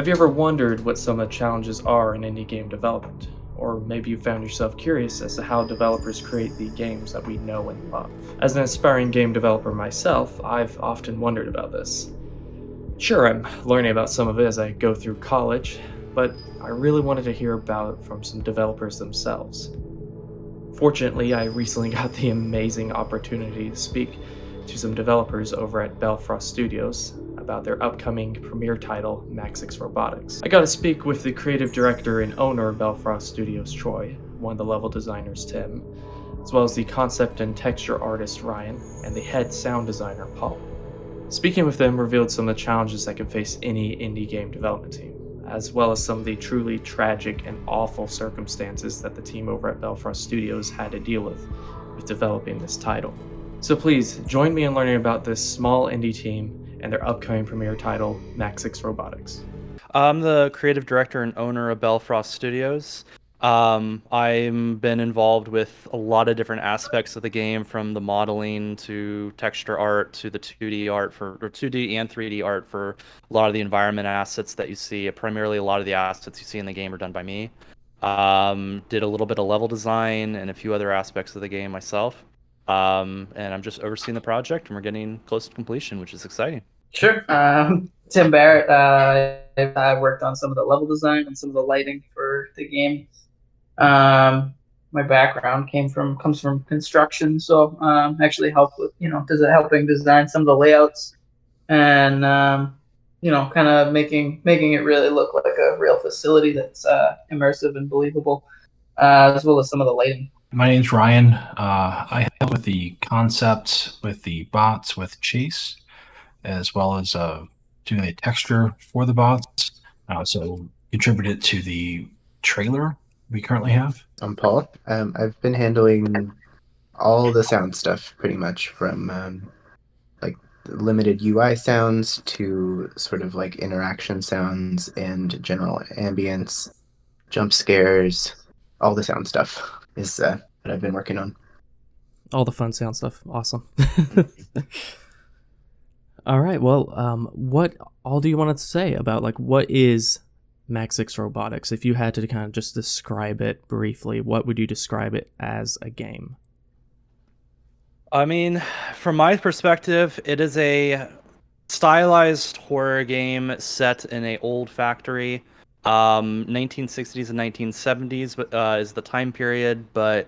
Have you ever wondered what some of the challenges are in indie game development? Or maybe you found yourself curious as to how developers create the games that we know and love. As an aspiring game developer myself, I've often wondered about this. Sure, I'm learning about some of it as I go through college, but I really wanted to hear about it from some developers themselves. Fortunately, I recently got the amazing opportunity to speak to some developers over at Belfrost Studios about their upcoming premiere title, Maxix Robotics. I got to speak with the creative director and owner of Belfrost Studios, Troy, one of the level designers, Tim, as well as the concept and texture artist, Ryan, and the head sound designer, Paul. Speaking with them revealed some of the challenges that can face any indie game development team, as well as some of the truly tragic and awful circumstances that the team over at Belfrost Studios had to deal with developing this title. So please, join me in learning about this small indie team and their upcoming premiere title, Maxix Robotics. I'm the creative director and owner of Belfrost Studios. I've been involved with a lot of different aspects of the game, from the modeling to texture art to the 2D art or 2D and 3D art for a lot of the environment assets that you see. Primarily, a lot of the assets you see in the game are done by me. Did a little bit of level design and a few other aspects of the game myself. And I'm just overseeing the project, and we're getting close to completion, which is exciting. Sure. Tim Barrett. I worked on some of the level design and some of the lighting for the game. My background comes from construction, so actually helped with helping design some of the layouts and kind of making it really look like a real facility that's immersive and believable, as well as some of the lighting. My name's Ryan. I help with the concept, with the bots, with Chase, as well as doing the texture for the bots. I also contributed to the trailer we currently have. I'm Paul. I've been handling all the sound stuff pretty much, from like limited UI sounds to sort of like interaction sounds and general ambience, jump scares. All the sound stuff is what I've been working on. All the fun sound stuff. Awesome. All right. Well, what all do you want to say about, like, what is Maxix Robotics? If you had to kind of just describe it briefly, what would you describe it as a game? I mean, from my perspective, it is a stylized horror game set in an old factory. 1960s and 1970s is the time period, but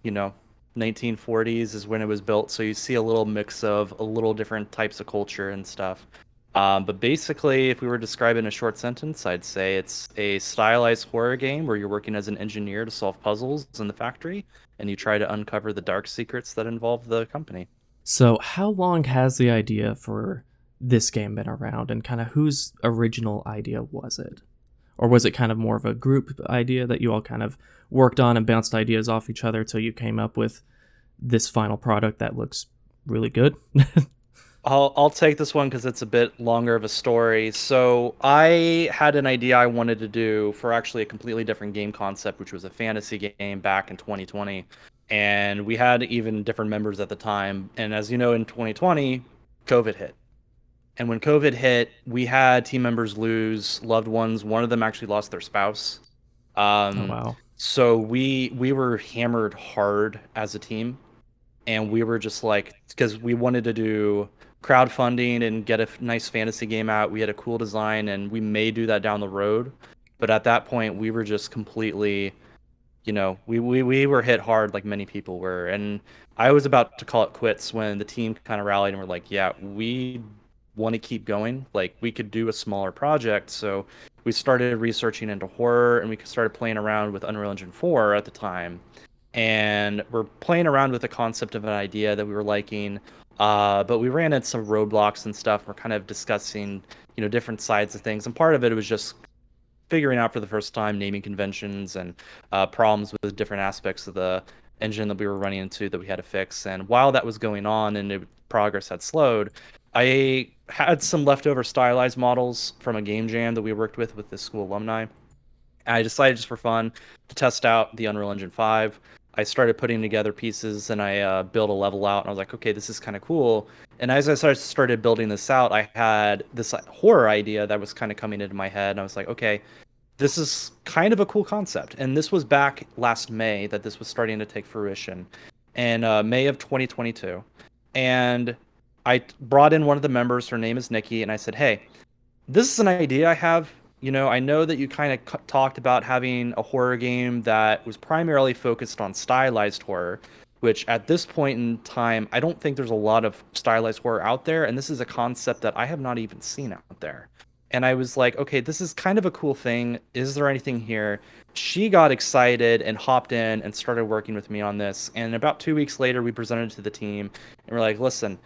1940s is when it was built, so you see a little mix of a little different types of culture and stuff. But basically, if we were to describe it in a short sentence, I'd say it's a stylized horror game where you're working as an engineer to solve puzzles in the factory, and you try to uncover the dark secrets that involve the company. So how long has the idea for this game been around, and kind of whose original idea was it? Or was it kind of more of a group idea that you all kind of worked on and bounced ideas off each other till you came up with this final product that looks really good? I'll take this one because it's a bit longer of a story. So I had an idea I wanted to do for actually a completely different game concept, which was a fantasy game back in 2020. And we had even different members at the time. And as you know, in 2020, COVID hit. And when COVID hit, we had team members lose loved ones. One of them actually lost their spouse. Oh, wow. So we were hammered hard as a team. And we were just like, because we wanted to do crowdfunding and get a nice fantasy game out. We had a cool design, and we may do that down the road. But at that point, we were just completely, we were hit hard like many people were. And I was about to call it quits when the team kind of rallied and were like, yeah, we want to keep going. Like, we could do a smaller project. So we started researching into horror, and we started playing around with Unreal Engine 4 at the time. And we're playing around with the concept of an idea that we were liking, but we ran into some roadblocks and stuff. We're kind of discussing, different sides of things, and part of it was just figuring out for the first time naming conventions and problems with different aspects of the engine that we were running into that we had to fix. And while that was going on and progress had slowed, I had some leftover stylized models from a game jam that we worked with the school alumni. I decided, just for fun, to test out the Unreal Engine 5. I started putting together pieces and I built a level out, and I was like, okay, this is kind of cool. And as I started building this out, I had this horror idea that was kind of coming into my head, and I was like, okay, this is kind of a cool concept. And this was back last May that this was starting to take fruition, in May of 2022. And I brought in one of the members. Her name is Nikki, and I said, hey, this is an idea I have. I know that you kind of talked about having a horror game that was primarily focused on stylized horror, which at this point in time, I don't think there's a lot of stylized horror out there. And this is a concept that I have not even seen out there. And I was like, okay, this is kind of a cool thing. Is there anything here? She got excited and hopped in and started working with me on this. And about 2 weeks later, we presented to the team and we're like, listen,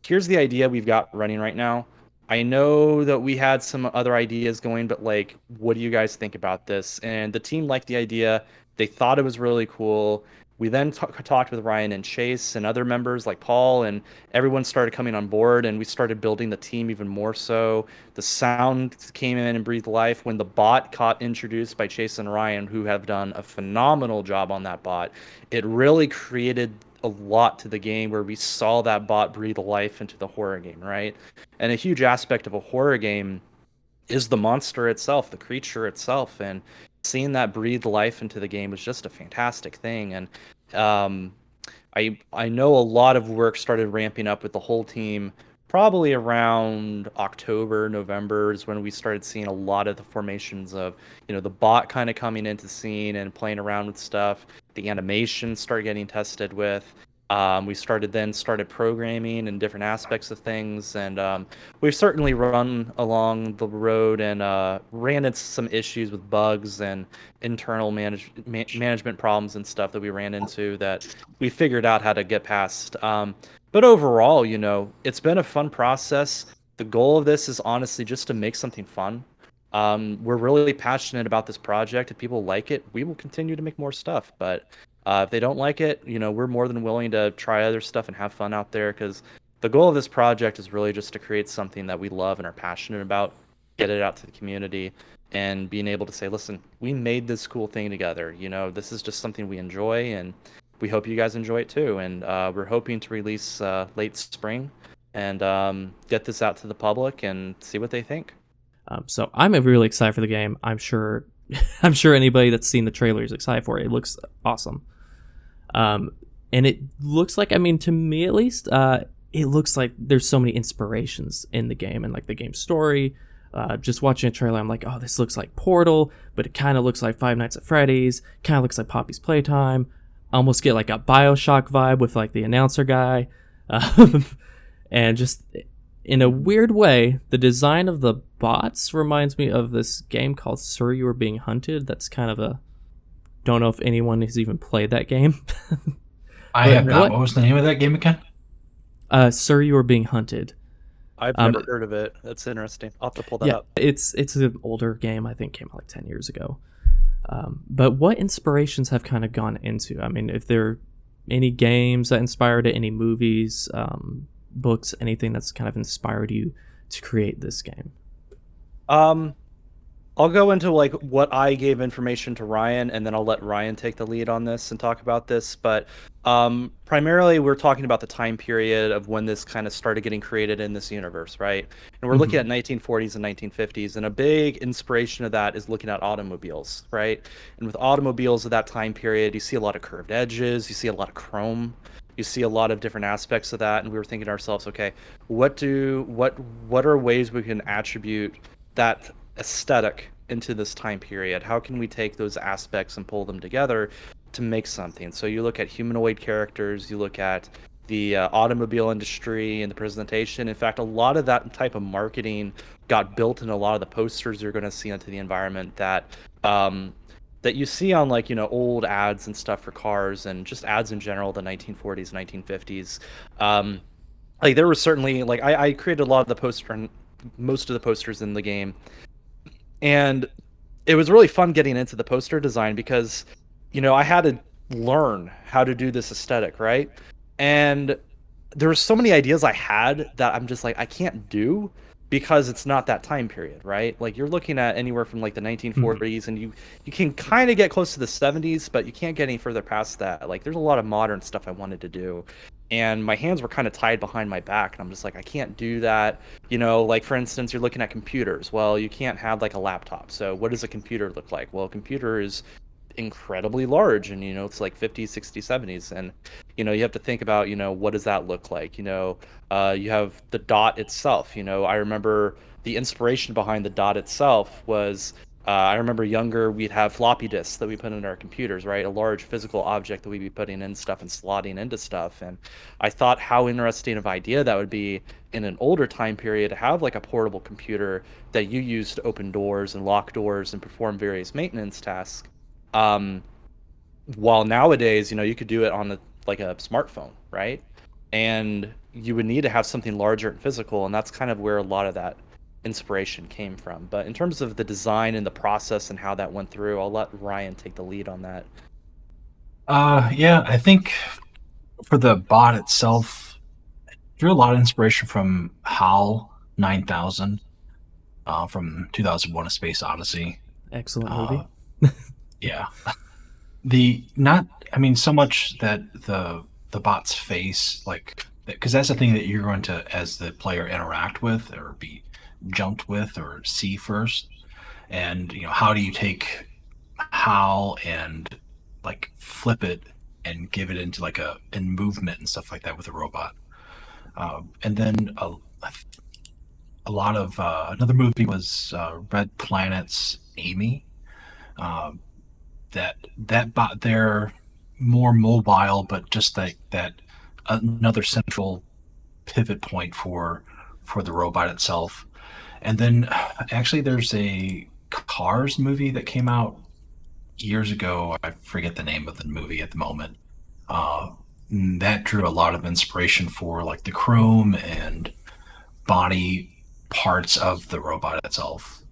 here's the idea we've got running right now. I know that we had some other ideas going, but like, what do you guys think about this? And the team liked the idea. They thought it was really cool. We then talked with Ryan and Chase and other members like Paul, and everyone started coming on board, and we started building the team even more so. The sound came in and breathed life when the bot got introduced by Chase and Ryan, who have done a phenomenal job on that bot. It really created a lot to the game where we saw that bot breathe life into the horror game, right? And a huge aspect of a horror game is the monster itself, the creature itself, and seeing that breathe life into the game was just a fantastic thing. And I know a lot of work started ramping up with the whole team probably around October, November is when we started seeing a lot of the formations of, the bot kind of coming into scene and playing around with stuff. The animation started getting tested with. We started programming and different aspects of things, and we've certainly run along the road and ran into some issues with bugs and internal management problems and stuff that we ran into that we figured out how to get past. But overall, it's been a fun process. The goal of this is honestly just to make something fun. We're really passionate about this project. If people like it, we will continue to make more stuff. But if they don't like it, we're more than willing to try other stuff and have fun out there, because the goal of this project is really just to create something that we love and are passionate about, get it out to the community, and being able to say, listen, we made this cool thing together. This is just something we enjoy, and we hope you guys enjoy it too. And we're hoping to release late spring and get this out to the public and see what they think. So I'm really excited for the game. I'm sure anybody that's seen the trailer is excited for it. It looks awesome. And it looks like, to me at least, it looks like there's so many inspirations in the game and like the game story. Just watching a trailer, I'm like, oh, this looks like Portal, but it kind of looks like Five Nights at Freddy's, kind of looks like Poppy's Playtime. I almost get like a BioShock vibe with like the announcer guy. And just in a weird way, the design of the bots reminds me of this game called Sir, You Were Being Hunted. That's kind of don't know if anyone has even played that game. I have not. What was the name of that game again? Sir, You Were Being Hunted. I've never heard of it. That's interesting. I'll have to pull that up. It's an older game. I think came out like 10 years ago. But what inspirations have kind of gone into? If there are any games that inspired it, any movies, books, anything that's kind of inspired you to create this game? I'll go into like what I gave information to Ryan, and then I'll let Ryan take the lead on this and talk about this. But primarily, we're talking about the time period of when this kind of started getting created in this universe, right? And we're looking at 1940s and 1950s, and a big inspiration of that is looking at automobiles, right? And with automobiles of that time period, you see a lot of curved edges, you see a lot of chrome, you see a lot of different aspects of that. And we were thinking to ourselves, okay, what are ways we can attribute that aesthetic into this time period? How can we take those aspects and pull them together to make something? So you look at humanoid characters, you look at the automobile industry and the presentation. In fact, a lot of that type of marketing got built in a lot of the posters you're going to see into the environment that you see on like old ads and stuff for cars, and just ads in general, the 1940s, 1950s. Like there were certainly like I created a lot of the most of the posters in the game. And it was really fun getting into the poster design because, I had to learn how to do this aesthetic, right? And there were so many ideas I had that I'm just like, I can't do because it's not that time period, right? Like you're looking at anywhere from like the 1940s, and you can kind of get close to the 70s, but you can't get any further past that. Like there's a lot of modern stuff I wanted to do, and my hands were kind of tied behind my back, and I'm just like, I can't do that. Like for instance, you're looking at computers. Well, you can't have like a laptop. So what does a computer look like? Well, a computer is incredibly large, and it's like 50s, 60s, 70s, and you have to think about what does that look like. You have the dot itself. I remember the inspiration behind the dot itself was I remember younger, we'd have floppy disks that we put in our computers, right? A large physical object that we'd be putting in stuff and slotting into stuff. And I thought how interesting of idea that would be in an older time period to have like a portable computer that you use to open doors and lock doors and perform various maintenance tasks. While nowadays, you could do it on like a smartphone, right? And you would need to have something larger and physical, and that's kind of where a lot of that inspiration came from. But in terms of the design and the process and how that went through, I'll let Ryan take the lead on that. Yeah, I think for the bot itself, drew a lot of inspiration from HAL 9000 from 2001: A Space Odyssey. Excellent movie. Yeah. So much that the bot's face, like, because that's the thing that you're going to, as the player, interact with or be jumped with or see first. And how do you take HAL and like flip it and give it into like in movement and stuff like that with a robot. And then a lot of another movie was Red Planet's Amy. That bot there, more mobile, but just that another central pivot point for the robot itself. And then actually there's a Cars movie that came out years ago. I forget the name of the movie at the moment. That drew a lot of inspiration for like the chrome and body parts of the robot itself.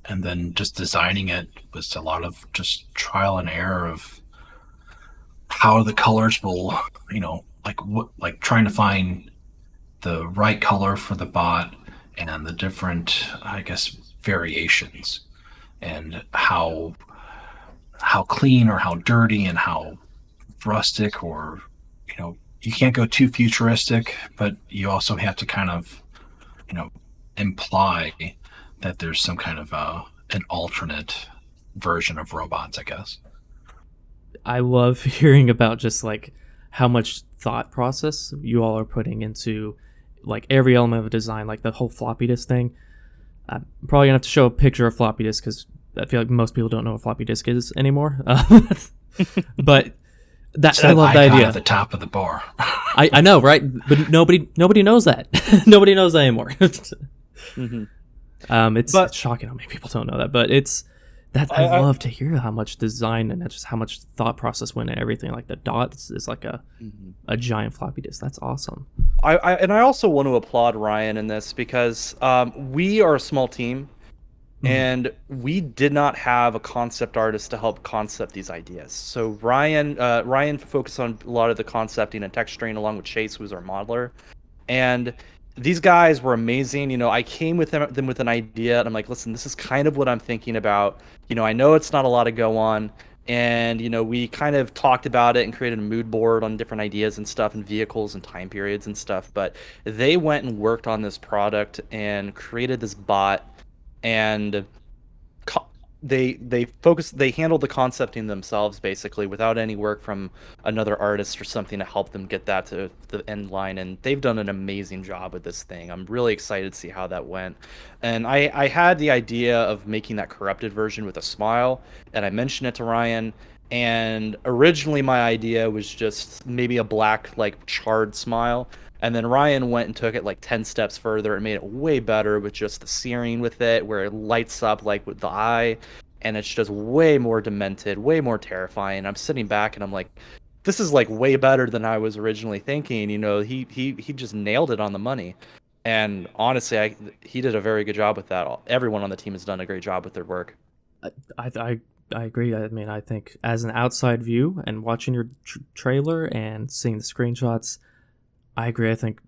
And then just designing it was a lot of just trial and error of how the colors will, like trying to find the right color for the bot and the different, I guess, variations, and how clean or how dirty and how rustic, or you can't go too futuristic, but you also have to kind of imply that there's some kind of an alternate version of robots, I guess. I love hearing about just like how much thought process you all are putting into like every element of a design, like the whole floppy disk thing. I'm probably gonna have to show a picture of floppy disk because I feel like most people don't know what floppy disk is anymore. But that I love the idea at the top of the bar. I know, right? But nobody knows that. Nobody knows that anymore. Mm-hmm. It's shocking how many people don't know that, but I love to hear how much design and just how much thought process went in everything. Like the dots is like a giant floppy disk. That's awesome. I also want to applaud Ryan in this because we are a small team, and we did not have a concept artist to help concept these ideas. So Ryan focused on a lot of the concepting and texturing, along with Chase, who was our modeler, and these guys were amazing. I came with them with an idea, and I'm like, listen, this is kind of what I'm thinking about. I know it's not a lot to go on, and we kind of talked about it and created a mood board on different ideas and stuff, and vehicles and time periods and stuff. But they went and worked on this product and created this bot, and they handled the concepting themselves basically without any work from another artist or something to help them get that to the end line, and they've done an amazing job with this thing. I'm really excited to see how that went. And I had the idea of making that corrupted version with a smile, and I mentioned it to Ryan, and originally my idea was just maybe a black like charred smile. And then Ryan went and took it like 10 steps further and made it way better with just the searing with it, where it lights up like with the eye, and it's just way more demented, way more terrifying. I'm sitting back and I'm like, this is like way better than I was originally thinking. He just nailed it on the money. And honestly, he did a very good job with that. Everyone on the team has done a great job with their work. I agree. I mean, I think as an outside view and watching your trailer and seeing the screenshots, I agree. I think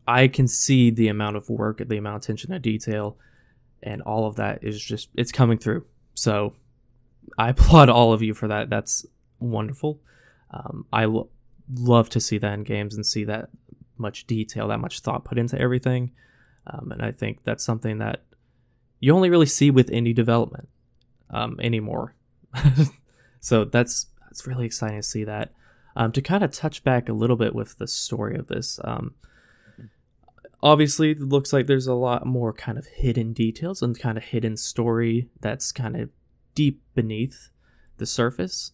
I can see the amount of work, the amount of attention to detail, and all of that is just, it's coming through. So I applaud all of you for that. That's wonderful. Love to see that in games and see that much detail, that much thought put into everything. And I think that's something that you only really see with indie development anymore. So that's really exciting to see that. To kind of touch back a little bit with the story of this, obviously it looks like there's a lot more kind of hidden details and kind of hidden story that's kind of deep beneath the surface.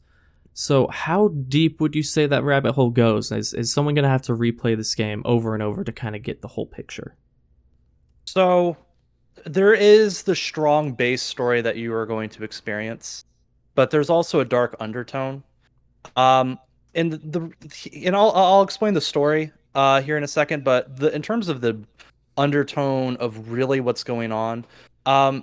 So how deep would you say that rabbit hole goes? Is someone going to have to replay this game over and over to kind of get the whole picture? So there is the strong base story that you are going to experience, but there's also a dark undertone. And I'll explain the story here in a second, but in terms of the undertone of really what's going on,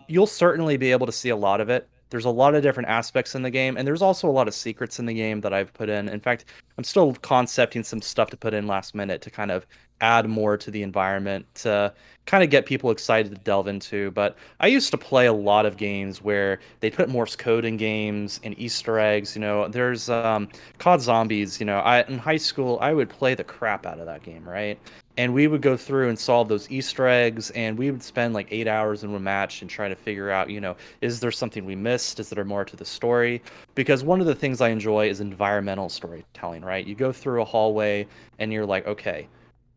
you'll certainly be able to see a lot of it. There's a lot of different aspects in the game, and there's also a lot of secrets in the game that I've put in. In fact, I'm still concepting some stuff to put in last minute to kind of add more to the environment to kind of get people excited to delve into. But I used to play a lot of games where they put Morse code in games and Easter eggs. There's COD Zombies. In high school, I would play the crap out of that game, right? And we would go through and solve those Easter eggs, and we would spend like 8 hours in a match and try to figure out, is there something we missed? Is there more to the story? Because one of the things I enjoy is environmental storytelling, right? You go through a hallway and you're like, okay,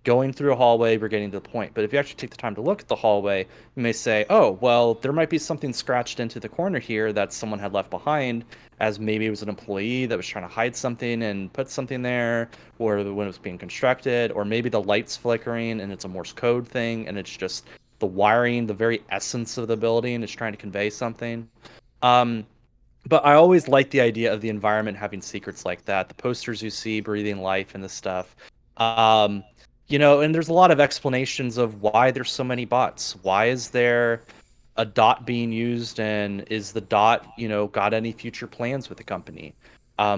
going through a hallway, we're getting to the point. But if you actually take the time to look at the hallway, you may say, oh, well, there might be something scratched into the corner here that someone had left behind, as maybe it was an employee that was trying to hide something and put something there, or when it was being constructed, or maybe the light's flickering and it's a Morse code thing, and it's just the wiring, the very essence of the building is trying to convey something. But I always like the idea of the environment having secrets like that. The posters you see breathing life and this stuff. And there's a lot of explanations of why there's so many bots. Why is there a dot being used, and is the dot, got any future plans with the company?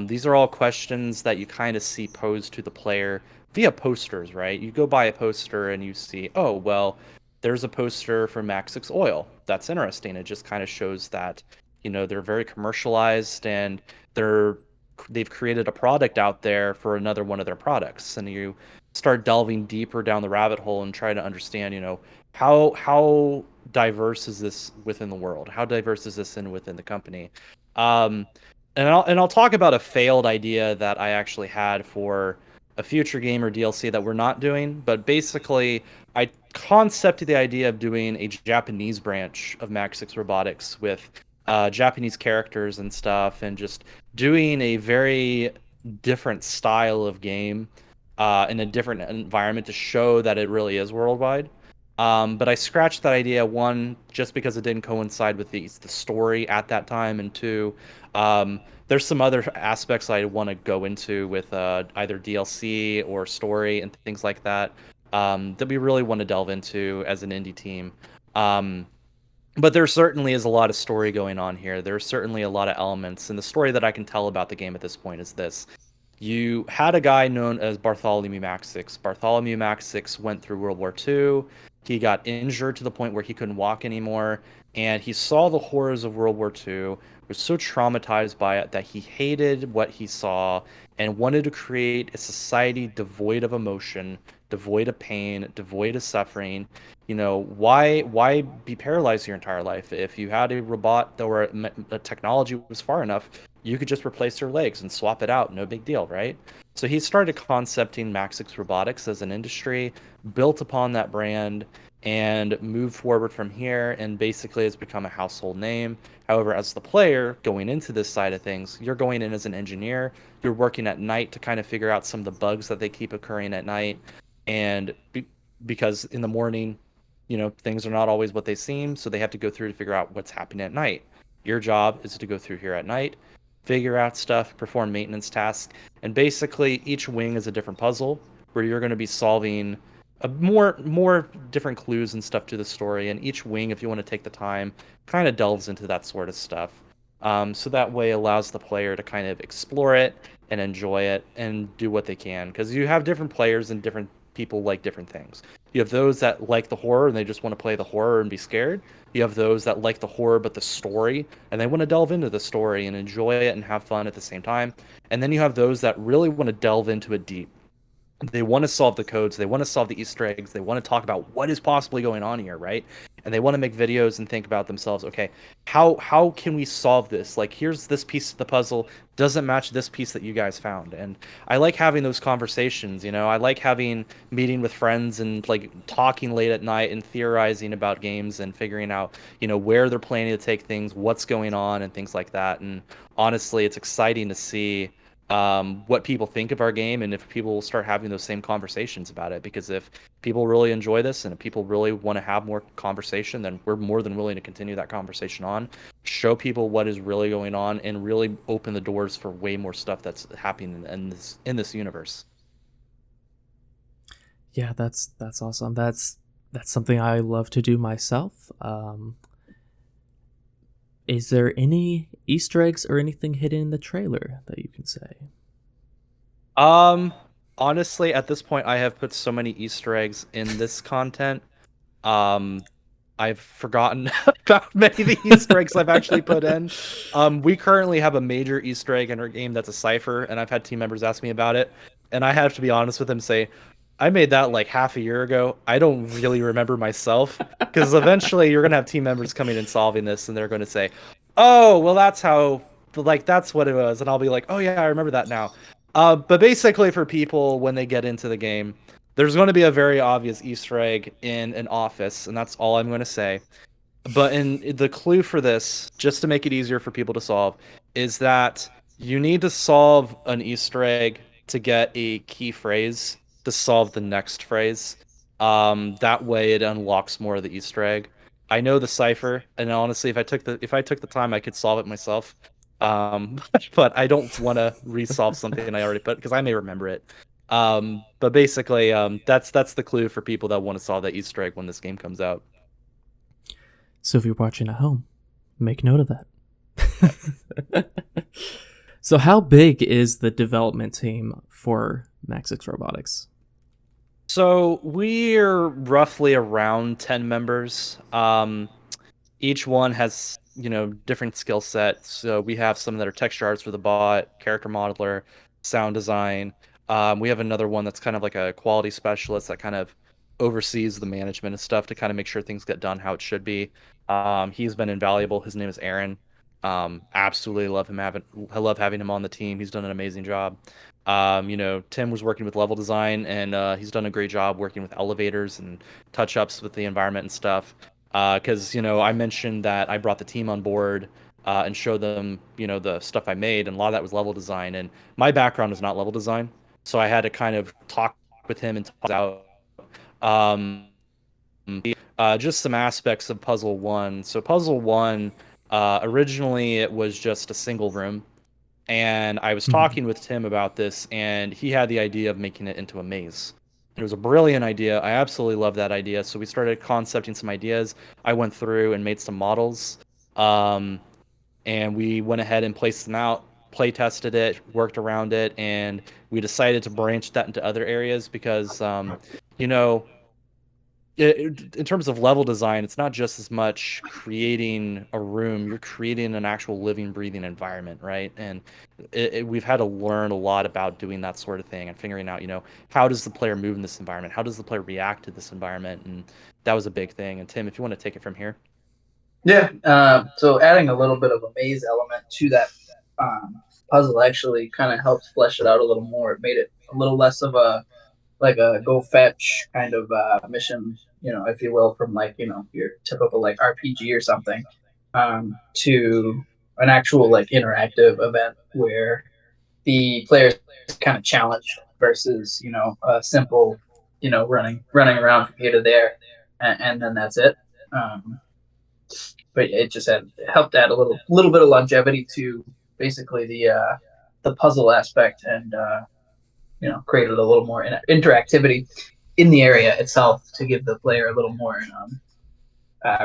These are all questions that you kind of see posed to the player via posters, right? You go by a poster and you see, oh, well, there's a poster for Maxix Oil. That's interesting. It just kind of shows that, they're very commercialized and they've created a product out there for another one of their products. And you start delving deeper down the rabbit hole and try to understand, how diverse is this within the world? How diverse is this within the company? And I'll talk about a failed idea that I actually had for a future game or DLC that we're not doing. But basically, I concepted the idea of doing a Japanese branch of Maxix Robotics with Japanese characters and stuff, and just doing a very different style of game in a different environment to show that it really is worldwide. But I scratched that idea, one, just because it didn't coincide with the story at that time, and two, there's some other aspects I want to go into with either DLC or story and things like that that we really want to delve into as an indie team. But there certainly is a lot of story going on here. There's certainly a lot of elements, and the story that I can tell about the game at this point is this. You had a guy known as Bartholomew Maxix. Bartholomew Maxix went through World War II. He got injured to the point where he couldn't walk anymore, and he saw the horrors of World War II, was so traumatized by it that he hated what he saw and wanted to create a society devoid of emotion, devoid of pain, devoid of suffering. Why be paralyzed your entire life? If you had a robot or a technology was far enough, you could just replace your legs and swap it out. No big deal, right? So he started concepting Maxix Robotics as an industry, built upon that brand, and moved forward from here, and basically has become a household name. However, as the player going into this side of things, you're going in as an engineer. You're working at night to kind of figure out some of the bugs that they keep occurring at night. And because in the morning, things are not always what they seem, so they have to go through to figure out what's happening at night. Your job is to go through here at night, figure out stuff, perform maintenance tasks, and basically each wing is a different puzzle where you're going to be solving more different clues and stuff to the story. And each wing, if you want to take the time, kind of delves into that sort of stuff. So that way allows the player to kind of explore it and enjoy it and do what they can, because you have different players and different people like different things. You have those that like the horror and they just want to play the horror and be scared. You have those that like the horror but the story, and they want to delve into the story and enjoy it and have fun at the same time. And then you have those that really want to delve into it deep. They want to solve the codes, they want to solve the Easter eggs, they want to talk about what is possibly going on here, right? And they want to make videos and think about themselves, okay, how can we solve this? Like, here's this piece of the puzzle, doesn't match this piece that you guys found. And I like having those conversations, you know. I like having meeting with friends and like talking late at night and theorizing about games and figuring out, you know, where they're planning to take things, what's going on, and things like that. And honestly, it's exciting to see what people think of our game, and if people will start having those same conversations about it. Because if people really enjoy this and if people really want to have more conversation, then we're more than willing to continue that conversation on, show people what is really going on, and really open the doors for way more stuff that's happening in this universe. Yeah, that's awesome. That's something I love to do myself. Is there any Easter eggs or anything hidden in the trailer that you can say? Honestly, at this point, I have put so many Easter eggs in this content. I've forgotten about many of the Easter eggs I've actually put in. We currently have a major Easter egg in our game that's a cipher, and I've had team members ask me about it, and I have to be honest with them, say, I made that like half a year ago. I don't really remember myself, because eventually you're gonna have team members coming and solving this, and they're going to say, "Oh, well, that's how, like, that's what it was," and I'll be like, "Oh yeah, I remember that now." But basically, for people when they get into the game, there's going to be a very obvious Easter egg in an office, and that's all I'm going to say. But in the clue for this, just to make it easier for people to solve, is that you need to solve an Easter egg to get a key phrase to solve the next phrase. That way it unlocks more of the Easter egg. I know the cipher, and honestly, if I took the time, I could solve it myself. But I don't want to resolve something I already put, because I may remember it. But basically, that's the clue for people that want to solve that Easter egg when this game comes out. So if you're watching at home, make note of that. So how big is the development team for Maxix Robotics? So we're roughly around 10 members. Each one has, you know, different skill sets. So we have some that are texture arts for the bot, character modeler, sound design. We have another one that's kind of like a quality specialist that kind of oversees the management and stuff to kind of make sure things get done how it should be. He's been invaluable. His name is Aaron. Absolutely love him. I love having him on the team. He's done an amazing job. You know, Tim was working with level design, and he's done a great job working with elevators and touch-ups with the environment and stuff. Because, you know, I mentioned that I brought the team on board and showed them, you know, the stuff I made, and a lot of that was level design. And my background is not level design, so I had to kind of talk with him and talk out just some aspects of Puzzle 1. So Puzzle 1, originally it was just a single room. And I was talking with Tim about this, and he had the idea of making it into a maze. It was a brilliant idea. I absolutely love that idea. So we started concepting some ideas. I went through and made some models. And we went ahead and placed them out, play tested it, worked around it, and we decided to branch that into other areas because, you know, in terms of level design, it's not just as much creating a room, you're creating an actual living, breathing environment, right? And we've had to learn a lot about doing that sort of thing and figuring out, you know, how does the player move in this environment? How does the player react to this environment? And that was a big thing. And Tim, if you want to take it from here. Yeah, so adding a little bit of a maze element to that puzzle actually kind of helped flesh it out a little more. It made it a little less of a go fetch kind of mission, you know, if you will, from like, you know, your typical like RPG or something, to an actual like interactive event where the players kind of challenged versus, you know, a simple, you know, running around from here to there, and then that's it. But it just helped add a little bit of longevity to basically the puzzle aspect, and you know, created a little more interactivity in the area itself to give the player a little more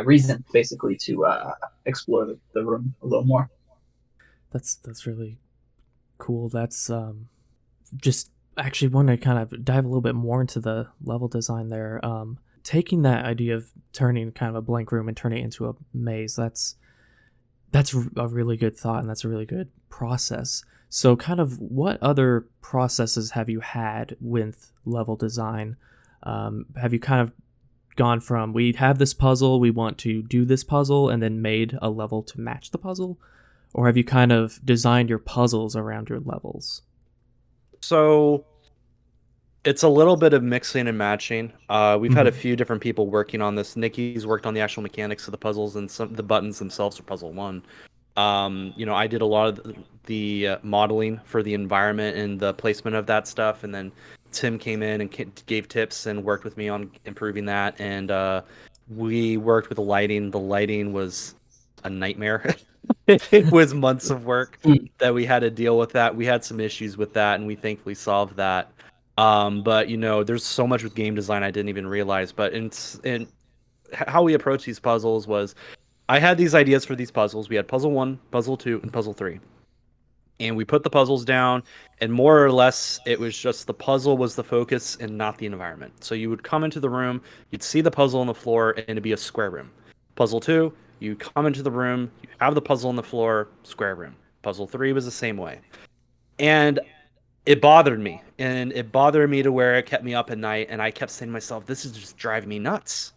reason, basically, to explore the room a little more. That's really cool. That's just actually want to kind of dive a little bit more into the level design there. Taking that idea of turning kind of a blank room and turning it into a maze, that's a really good thought, and that's a really good process. So kind of what other processes have you had with level design? Have you kind of gone from, we have this puzzle, we want to do this puzzle, and then made a level to match the puzzle? Or have you kind of designed your puzzles around your levels? So it's a little bit of mixing and matching. We've had a few different people working on this. Nikki's worked on the actual mechanics of the puzzles, and some the buttons themselves are puzzle one. I did a lot of the modeling for the environment and the placement of that stuff, and then Tim came in and gave tips and worked with me on improving that. And we worked with the lighting. The lighting was a nightmare. It was months of work that we had to deal with that. We had some issues with that, and we thankfully solved that. But there's so much with game design I didn't even realize. But in how we approach these puzzles was, I had these ideas for these puzzles. We had puzzle 1, puzzle 2, and puzzle 3. And we put the puzzles down, and more or less it was just the puzzle was the focus and not the environment. So you would come into the room, you'd see the puzzle on the floor, and it'd be a square room. Puzzle 2, you come into the room, you have the puzzle on the floor, square room. Puzzle 3 was the same way. And it bothered me. And it bothered me to where it kept me up at night, and I kept saying to myself, this is just driving me nuts.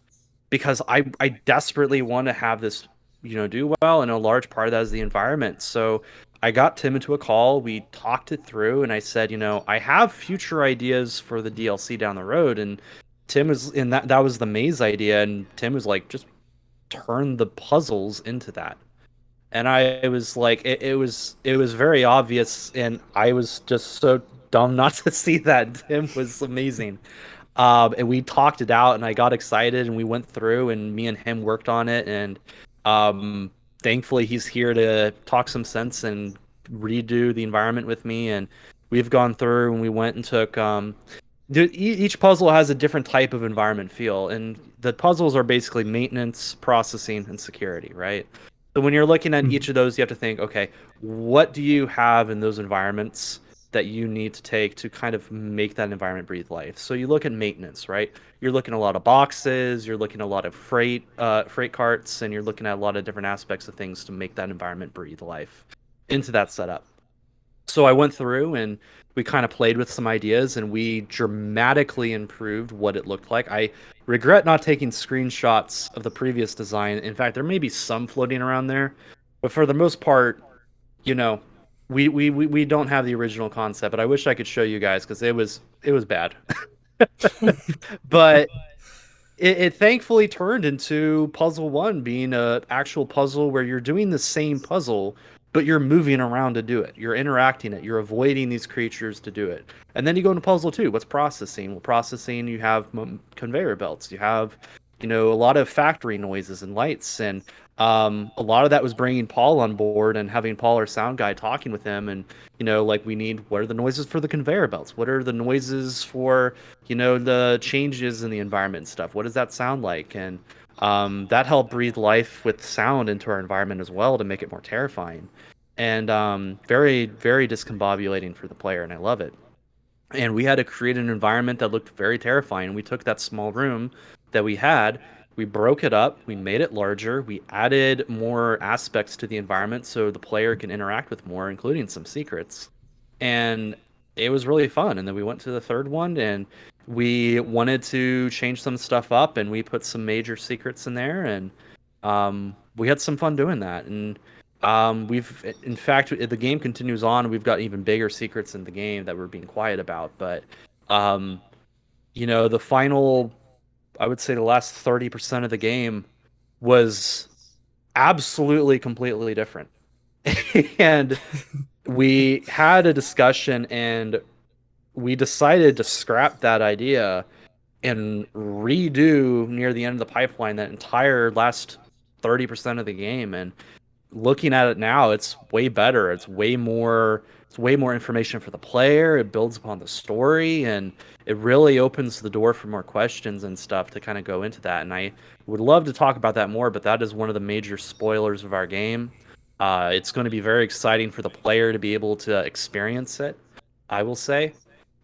Because I desperately want to have this, do well, and a large part of that is the environment. So I got Tim into a call, we talked it through, and I said, I have future ideas for the DLC down the road, and Tim was in that was the maze idea, and Tim was like, just turn the puzzles into that. And I was like, it was very obvious, and I was just so dumb not to see that. Tim was amazing. And we talked it out, and I got excited, and we went through, and me and him worked on it, and thankfully he's here to talk some sense and redo the environment with me. And we've gone through, and we went and took each puzzle has a different type of environment feel, and the puzzles are basically maintenance, processing, and security, right? So when you're looking at each of those, you have to think, okay, what do you have in those environments that you need to take to kind of make that environment breathe life? So you look at maintenance, right? You're looking at a lot of boxes, you're looking at a lot of freight carts, and you're looking at a lot of different aspects of things to make that environment breathe life into that setup. So I went through, and we kind of played with some ideas, and we dramatically improved what it looked like. I regret not taking screenshots of the previous design. In fact, there may be some floating around there, but for the most part, we don't have the original concept. But I wish I could show you guys, because it was bad. But it thankfully turned into puzzle 1 being a actual puzzle where you're doing the same puzzle, but you're moving around to do it. You're interacting it. You're avoiding these creatures to do it. And then you go into puzzle 2. What's processing? Well, processing, you have conveyor belts. You have, a lot of factory noises and lights. And a lot of that was bringing Paul on board and having Paul, our sound guy, talking with him. And, we need, what are the noises for the conveyor belts? What are the noises for, the changes in the environment and stuff? What does that sound like? And that helped breathe life with sound into our environment as well to make it more terrifying. And very, very discombobulating for the player, and I love it. And we had to create an environment that looked very terrifying. We took that small room that we had, we broke it up, we made it larger, we added more aspects to the environment so the player can interact with more, including some secrets. And it was really fun. And then we went to the third one, and we wanted to change some stuff up, and we put some major secrets in there, and we had some fun doing that. And in fact, the game continues on. We've got even bigger secrets in the game that we're being quiet about. But, the final, I would say the last 30% of the game was absolutely completely different. And we had a discussion, and we decided to scrap that idea and redo near the end of the pipeline that entire last 30% of the game. And looking at it now, it's way better. It's way more information for the player. It builds upon the story, and it really opens the door for more questions and stuff to kind of go into that. And I would love to talk about that more, but that is one of the major spoilers of our game. It's going to be very exciting for the player to be able to experience it, I will say.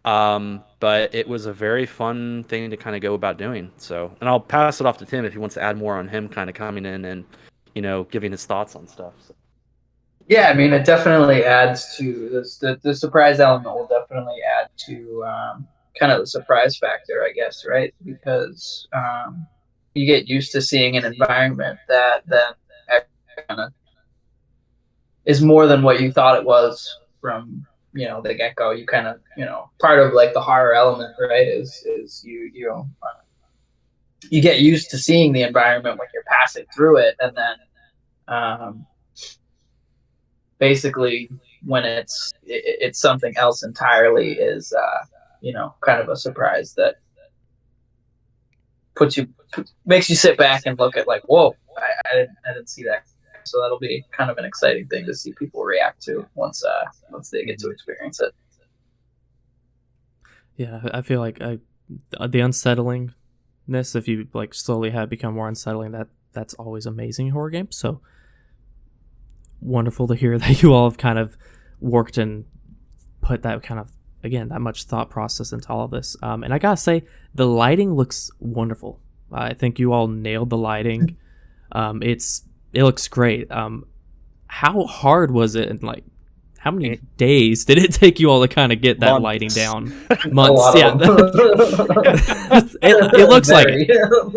But it was a very fun thing to kind of go about doing. So, and I'll pass it off to Tim if he wants to add more on him kind of coming in and, giving his thoughts on stuff. So. Yeah, I mean, it definitely adds to this. The surprise element will definitely add to kind of the surprise factor, I guess, right? Because you get used to seeing an environment that then kind of is more than what you thought it was from the get go. You kind of part of like the horror element, right? Is you get used to seeing the environment when you're passing through it, and then basically when it's something else entirely is kind of a surprise that makes you sit back and look at like, whoa, I didn't see that. So that'll be kind of an exciting thing to see people react to once they get to experience it. Yeah, I feel like the unsettlingness, if you like slowly have become more unsettling, that's always amazing in horror games. So wonderful to hear that you all have kind of worked and put that kind of, again, that much thought process into all of this. And I gotta say, the lighting looks wonderful. I think you all nailed the lighting. It looks great. How hard was it, and like how many days did it take you all to kind of get that lighting down? Months. Yeah. It looks like it.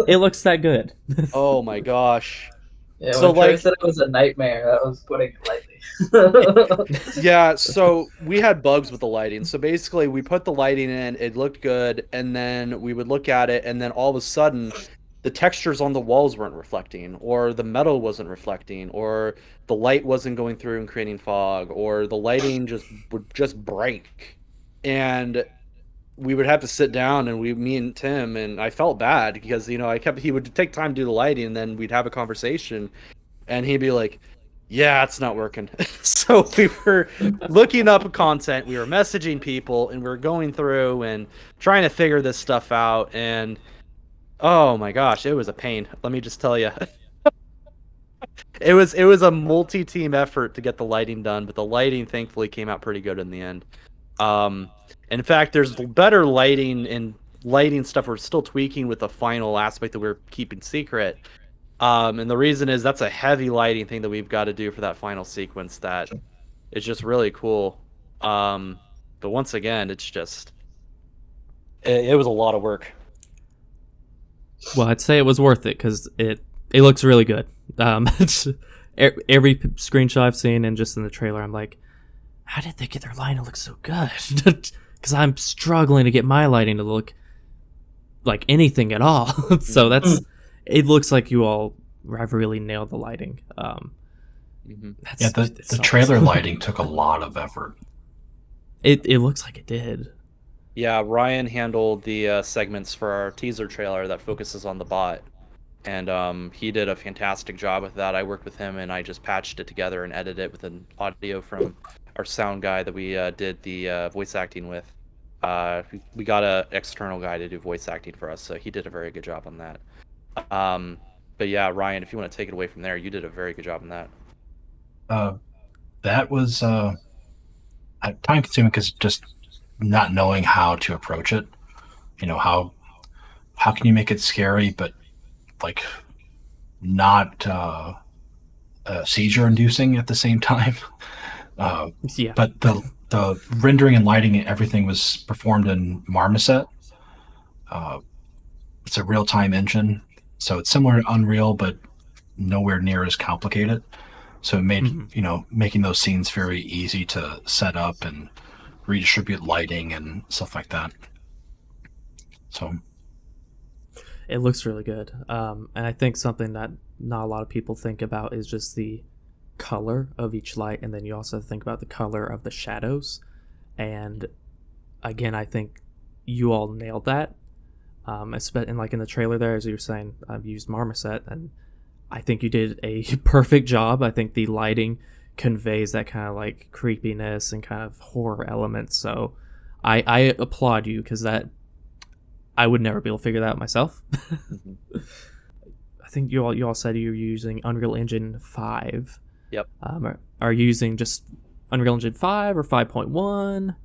It looks that good. Oh my gosh. Yeah, so when Trey said it was a nightmare, that was putting it lightly. Yeah, so we had bugs with the lighting. So basically we put the lighting in, it looked good, and then we would look at it, and then all of a sudden the textures on the walls weren't reflecting, or the metal wasn't reflecting, or the light wasn't going through and creating fog, or the lighting would just break. And we would have to sit down, and me and Tim, and I felt bad because, he would take time to do the lighting, and then we'd have a conversation, and he'd be like, yeah, it's not working. So we were looking up content, we were messaging people, and we were going through and trying to figure this stuff out, and oh my gosh, it was a pain. Let me just tell you. It was a multi-team effort to get the lighting done, but the lighting thankfully came out pretty good in the end. In fact, there's better lighting and lighting stuff we're still tweaking with the final aspect that we're keeping secret. And the reason is that's a heavy lighting thing that we've got to do for that final sequence that is just really cool. But once again, it's just it was a lot of work. Well, I'd say it was worth it because it looks really good. Every screenshot I've seen and just in the trailer, I'm like, how did they get their lighting to look so good? Because I'm struggling to get my lighting to look like anything at all. So it looks like you all have really nailed the lighting. The trailer lighting took a lot of effort. It looks like it did. Yeah, Ryan handled the segments for our teaser trailer that focuses on the bot, and he did a fantastic job with that. I worked with him, and I just patched it together and edited it with an audio from our sound guy that we did the voice acting with. We got an external guy to do voice acting for us, so he did a very good job on that. But yeah, Ryan, if you want to take it away from there, you did a very good job on that. That was time consuming because just not knowing how to approach it. How can you make it scary but like not seizure inducing at the same time? Yeah. But the rendering and lighting and everything was performed in Marmoset. It's a real-time engine, so it's similar to Unreal, but nowhere near as complicated. So it made making those scenes very easy to set up and redistribute lighting and stuff like that. So it looks really good. And I think something that not a lot of people think about is just the color of each light, and then you also think about the color of the shadows. And again, I think you all nailed that. And like in the trailer there, as you were saying, I've used Marmoset, and I think you did a perfect job. I think the lighting conveys that kind of like creepiness and kind of horror elements. So I applaud you because that I would never be able to figure that out myself. I think you all said you were using Unreal Engine 5. Yep. Are you using just Unreal Engine 5 or 5.1?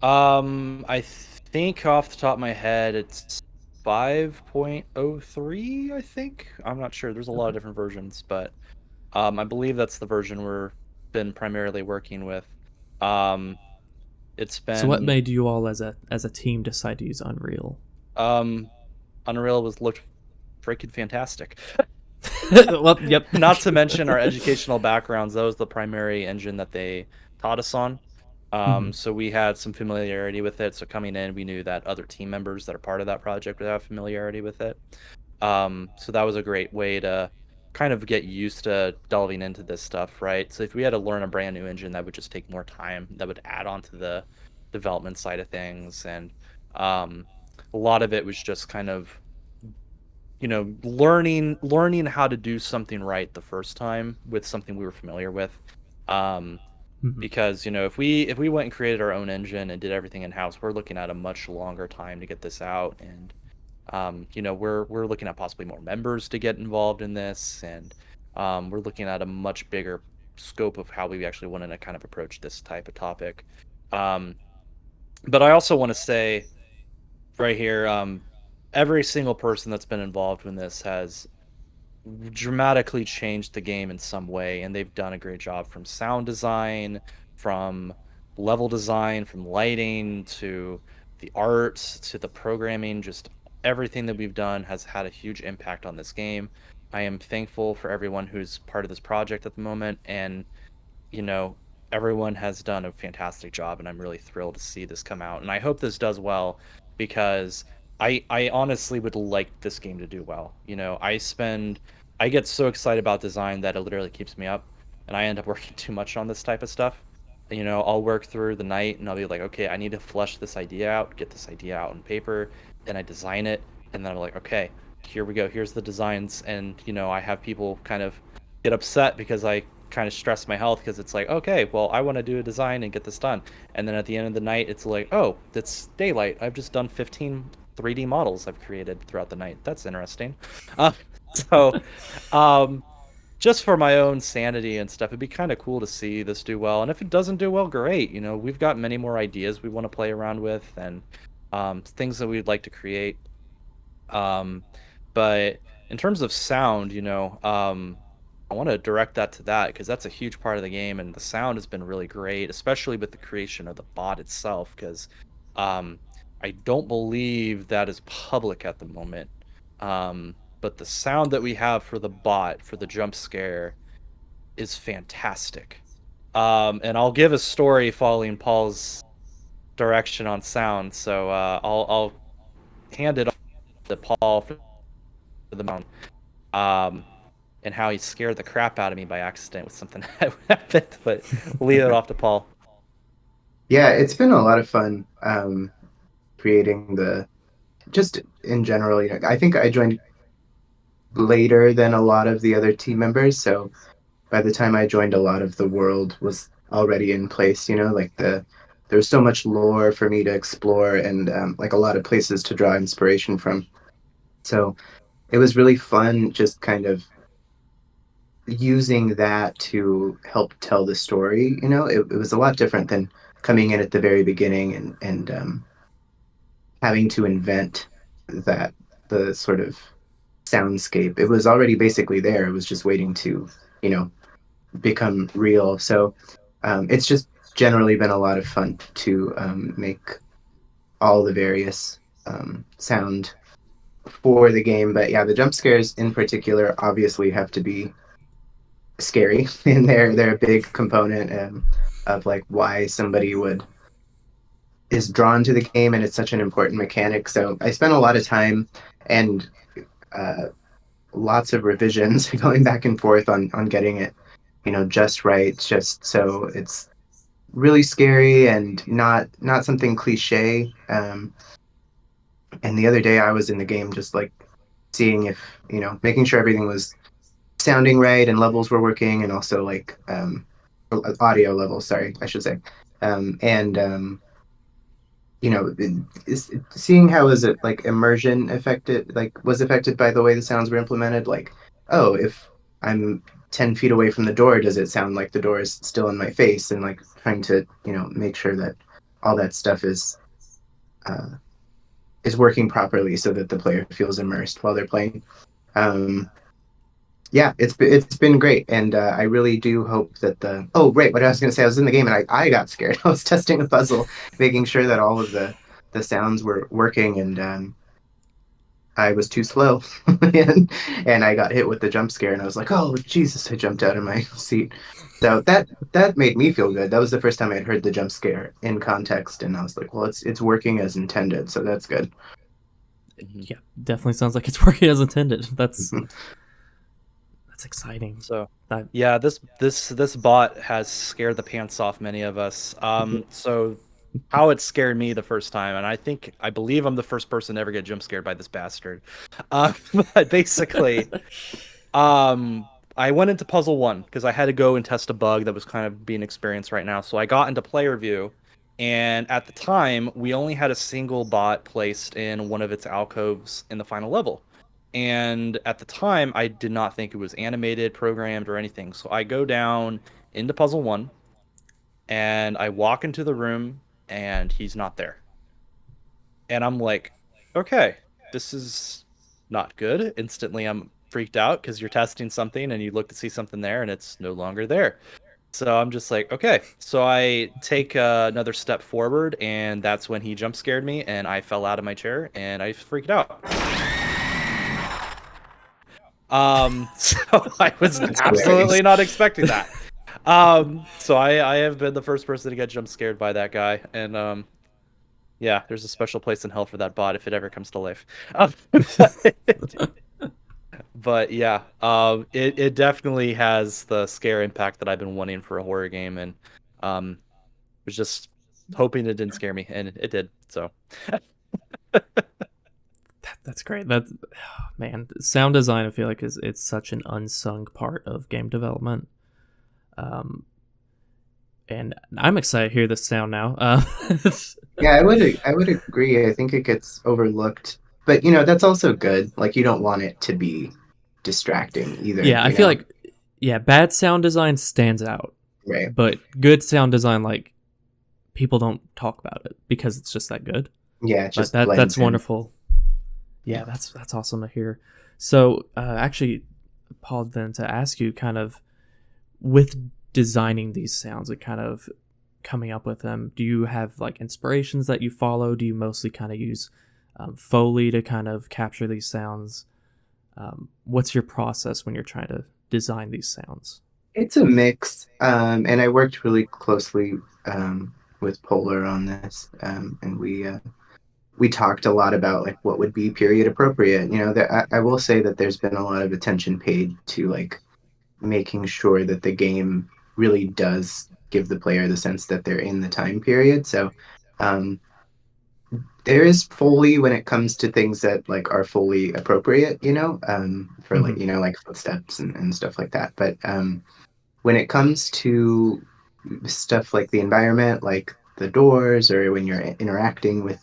I think off the top of my head, it's 5.03. I think. I'm not sure. There's a lot of different versions, but I believe that's the version we're been primarily working with. Um, it's So what been made you all as a team decide to use Unreal? Unreal looked freaking fantastic. Well, yep. Not to mention our educational backgrounds. That was the primary engine that they taught us on. So we had some familiarity with it. So coming in, we knew that other team members that are part of that project would have familiarity with it. So that was a great way to kind of get used to delving into this stuff, right? So if we had to learn a brand new engine, that would just take more time. That would add on to the development side of things, and a lot of it was just kind of learning how to do something right the first time with something we were familiar with. Because if we went and created our own engine and did everything in house, we're looking at a much longer time to get this out, and we're looking at possibly more members to get involved in this, and we're looking at a much bigger scope of how we actually wanted to kind of approach this type of topic. But I also want to say right here, every single person that's been involved in this has dramatically changed the game in some way, and they've done a great job, from sound design, from level design, from lighting to the art to the programming. Just everything that we've done has had a huge impact on this game. I am thankful for everyone who's part of this project at the moment, and everyone has done a fantastic job, and I'm really thrilled to see this come out, and I hope this does well, because I honestly would like this game to do well. I get so excited about design that it literally keeps me up, and I end up working too much on this type of stuff. I'll work through the night, and I'll be like, okay, I need to flesh this idea out, get this idea out on paper, then I design it, and then I'm like, okay, here we go, here's the designs. And I have people kind of get upset because I kind of stress my health, because it's like, okay, well, I want to do a design and get this done, and then at the end of the night it's like, oh, it's daylight, I've just done 15 3D models I've created throughout the night. That's interesting. So just for my own sanity and stuff, it'd be kind of cool to see this do well. And if it doesn't do well, great. We've got many more ideas we want to play around with, and things that we'd like to create. But in terms of sound, I want to direct that to that, because that's a huge part of the game, and the sound has been really great, especially with the creation of the bot itself, because I don't believe that is public at the moment. But the sound that we have for the bot, for the jump scare, is fantastic. And I'll give a story following Paul's direction on sound. So I'll hand it off to Paul for the moment. And how he scared the crap out of me by accident with something that happened. But we'll leave it off to Paul. Yeah, it's been a lot of fun creating just in general. I think I joined later than a lot of the other team members, so by the time I joined, a lot of the world was already in place. There's so much lore for me to explore, and like a lot of places to draw inspiration from. So it was really fun just kind of using that to help tell the story. It was a lot different than coming in at the very beginning and having to invent the sort of soundscape. It was already basically there. It was just waiting to, become real. So it's just generally been a lot of fun to make all the various sound for the game. But yeah, the jump scares in particular obviously have to be scary, and they're a big component of like why somebody is drawn to the game, and it's such an important mechanic. So I spent a lot of time and lots of revisions going back and forth on getting it just right, just so it's really scary and not something cliche. And the other day I was in the game just like seeing if making sure everything was sounding right and levels were working, and also like audio levels, sorry, I should say. Seeing how is it like immersion was affected by the way the sounds were implemented. Like, oh, if I'm 10 feet away from the door, does it sound like the door is still in my face? And like trying to make sure that all that stuff is working properly so that the player feels immersed while they're playing. Yeah, it's been great, and I really do hope that the what I was going to say, I was in the game and I got scared. I was testing a puzzle, making sure that all of the sounds were working, and I was too slow, and I got hit with the jump scare, and I was like, oh Jesus! I jumped out of my seat. So that made me feel good. That was the first time I'd heard the jump scare in context, and I was like, well, it's working as intended, so that's good. Yeah, definitely sounds like it's working as intended. That's exciting. So yeah, this bot has scared the pants off many of us. So how it scared me the first time, and I believe I'm the first person to ever get jump scared by this bastard. But basically, I went into puzzle 1 because I had to go and test a bug that was kind of being experienced right now. So I got into player view, and at the time we only had a single bot placed in one of its alcoves in the final level. And at the time, I did not think it was animated, programmed, or anything. So I go down into puzzle 1, and I walk into the room, and he's not there. And I'm like, okay, this is not good. Instantly, I'm freaked out because you're testing something, and you look to see something there, and it's no longer there. So I'm just like, okay. So I take another step forward, and that's when he jump scared me, and I fell out of my chair, and I freaked out. So I was absolutely not expecting that. So I have been the first person to get jump scared by that guy, and yeah, there's a special place in hell for that bot if it ever comes to life. But yeah, it definitely has the scare impact that I've been wanting for a horror game, and was just hoping it didn't scare me, and it did. So That's great. That man, sound design I feel like it's such an unsung part of game development. And I'm excited to hear this sound now. Yeah, I would agree. I think it gets overlooked, but that's also good. Like, you don't want it to be distracting either. Yeah, I feel like bad sound design stands out. Right. But good sound design, like, people don't talk about it because it's just that good. Yeah, just that's wonderful. Yeah, that's awesome to hear. So, actually, Paul, then to ask you, kind of with designing these sounds and kind of coming up with them, do you have like inspirations that you follow? Do you mostly kind of use Foley to kind of capture these sounds? What's your process when you're trying to design these sounds? It's a mix, and I worked really closely with Polar on this, and we talked a lot about like what would be period appropriate. I will say that there's been a lot of attention paid to like making sure that the game really does give the player the sense that they're in the time period. So there is Foley when it comes to things that like are Foley appropriate, for like, like footsteps and stuff like that. But when it comes to stuff like the environment, like the doors, or when you're interacting with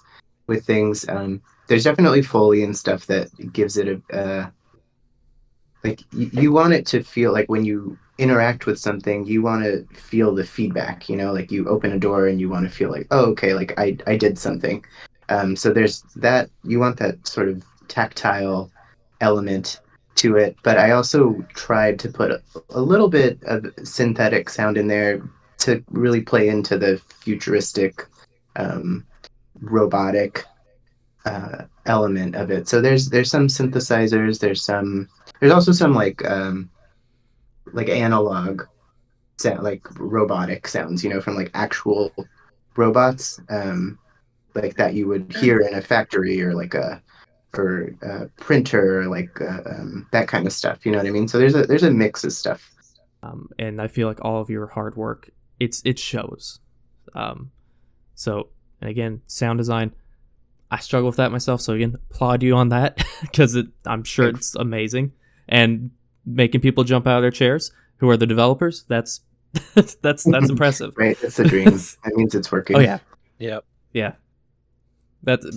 things, there's definitely Foley and stuff that gives it a like you want it to feel like when you interact with something, you want to feel the feedback, like you open a door and you want to feel like, oh, okay, like I did something. So there's that, you want that sort of tactile element to it. But I also tried to put a little bit of synthetic sound in there to really play into the futuristic, robotic element of it. So there's some synthesizers, there's also some like analog sound, like robotic sounds, from like actual robots, like that you would hear in a factory, or like a printer, or like that kind of stuff. You know what I mean? So there's a mix of stuff. And I feel like all of your hard work, it shows. So, and again, sound design, I struggle with that myself. So again, applaud you on that because I'm sure it's amazing. And making people jump out of their chairs, who are the developers, that's impressive. Right, it's a dream. That means it's working. Oh yeah, yep, yeah.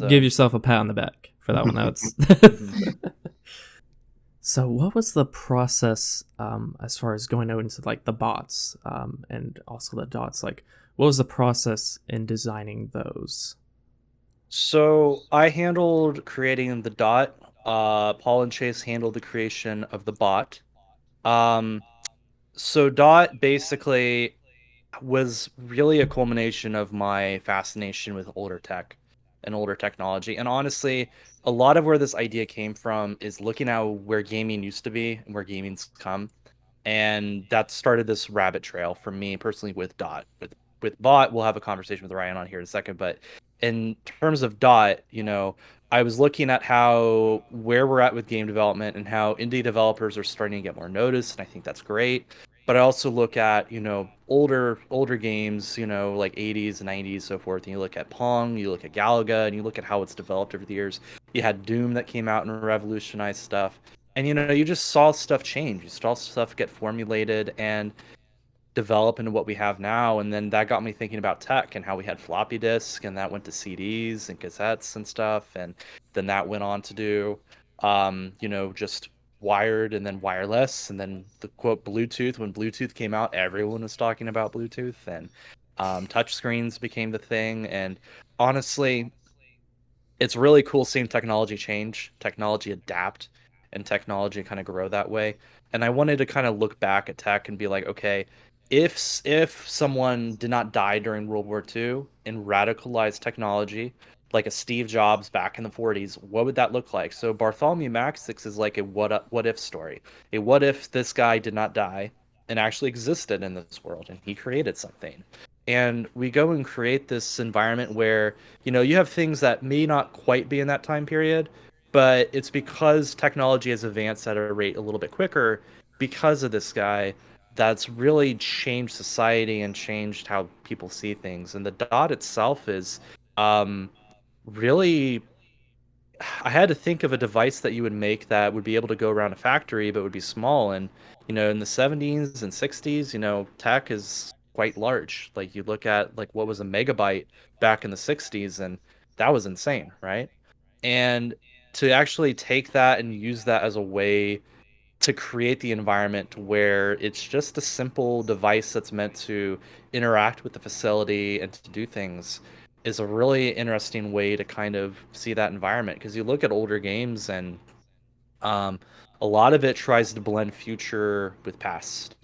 Give yourself a pat on the back for that one. So, what was the process as far as going out into like the bots and also the dots? Like, what was the process in designing those? So I handled creating the dot. Paul and Chase handled the creation of the bot. Um, so dot basically was really a culmination of my fascination with older tech and older technology. And honestly, a lot of where this idea came from is looking at where gaming used to be and where gaming's come. And that started this rabbit trail for me personally with Dot. With Bot, we'll have a conversation with Ryan on here in a second. But in terms of Dot, I was looking at how where we're at with game development and how indie developers are starting to get more noticed, and I think that's great. But I also look at, older games, like 80s, 90s, so forth, and you look at Pong, you look at Galaga, and you look at how it's developed over the years. You had Doom that came out and revolutionized stuff. And you just saw stuff change. You saw stuff get formulated and develop into what we have now. And then that got me thinking about tech and how we had floppy disk, and that went to CDs and cassettes and stuff. And then that went on to do, just wired and then wireless. And then the quote Bluetooth. When Bluetooth came out, everyone was talking about Bluetooth, and touch screens became the thing. And honestly, it's really cool seeing technology change, technology adapt, and technology kind of grow that way. And I wanted to kind of look back at tech and be like, okay, if someone did not die during World War II and radicalized technology, like a Steve Jobs back in the 40s, what would that look like? So Bartholomew Maxix is like a what if story. A what if this guy did not die and actually existed in this world and he created something. And we go and create this environment where, you have things that may not quite be in that time period, but it's because technology has advanced at a rate a little bit quicker because of this guy that's really changed society and changed how people see things. And the dot itself is really, I had to think of a device that you would make that would be able to go around a factory but would be small. And in the 70s and 60s, tech is quite large. Like you look at like what was a megabyte back in the 60s, and that was insane, right? And to actually take that and use that as a way to create the environment where it's just a simple device that's meant to interact with the facility and to do things is a really interesting way to kind of see that environment. Because you look at older games and a lot of it tries to blend future with past.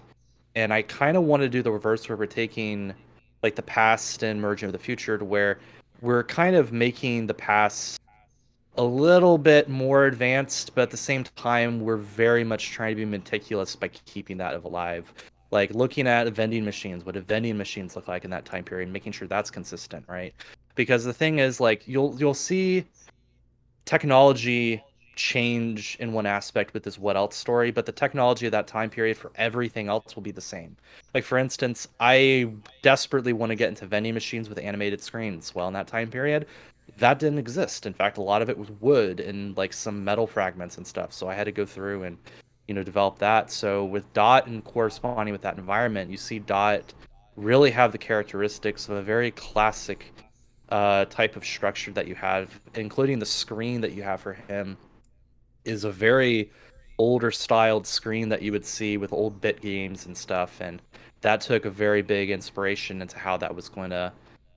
And I kind of want to do the reverse where we're taking like the past and merging with the future to where we're kind of making the past a little bit more advanced, but at the same time, we're very much trying to be meticulous by keeping that alive. Like looking at vending machines, what do vending machines look like in that time period, making sure that's consistent, right? Because the thing is, like, you'll see technology change in one aspect with this what else story, but the technology of that time period for everything else will be the same. Like for instance, I desperately want to get into vending machines with animated screens. Well, in that time period, that didn't exist. In fact, a lot of it was wood and like some metal fragments and stuff. So I had to go through and develop that. So with Dot and corresponding with that environment, you see Dot really have the characteristics of a very classic type of structure that you have, including the screen that you have for him is a very older styled screen that you would see with old bit games and stuff. And that took a very big inspiration into how that was going to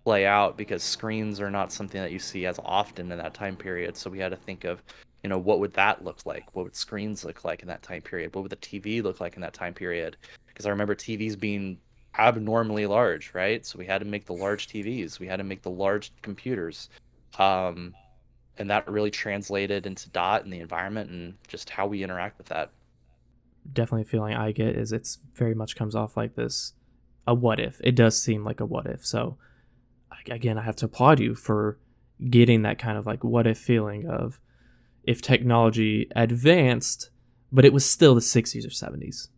play out, because screens are not something that you see as often in that time period. So we had to think of, what would that look like? What would screens look like in that time period? What would the TV look like in that time period? Because I remember TVs being abnormally large, right? So we had to make the large TVs. We had to make the large computers. And that really translated into Dot and the environment and just how we interact with that. Definitely a feeling I get is it's very much comes off like this, a what if. It does seem like a what if. So again, I have to applaud you for getting that kind of like what if feeling of if technology advanced, but it was still the 60s or 70s.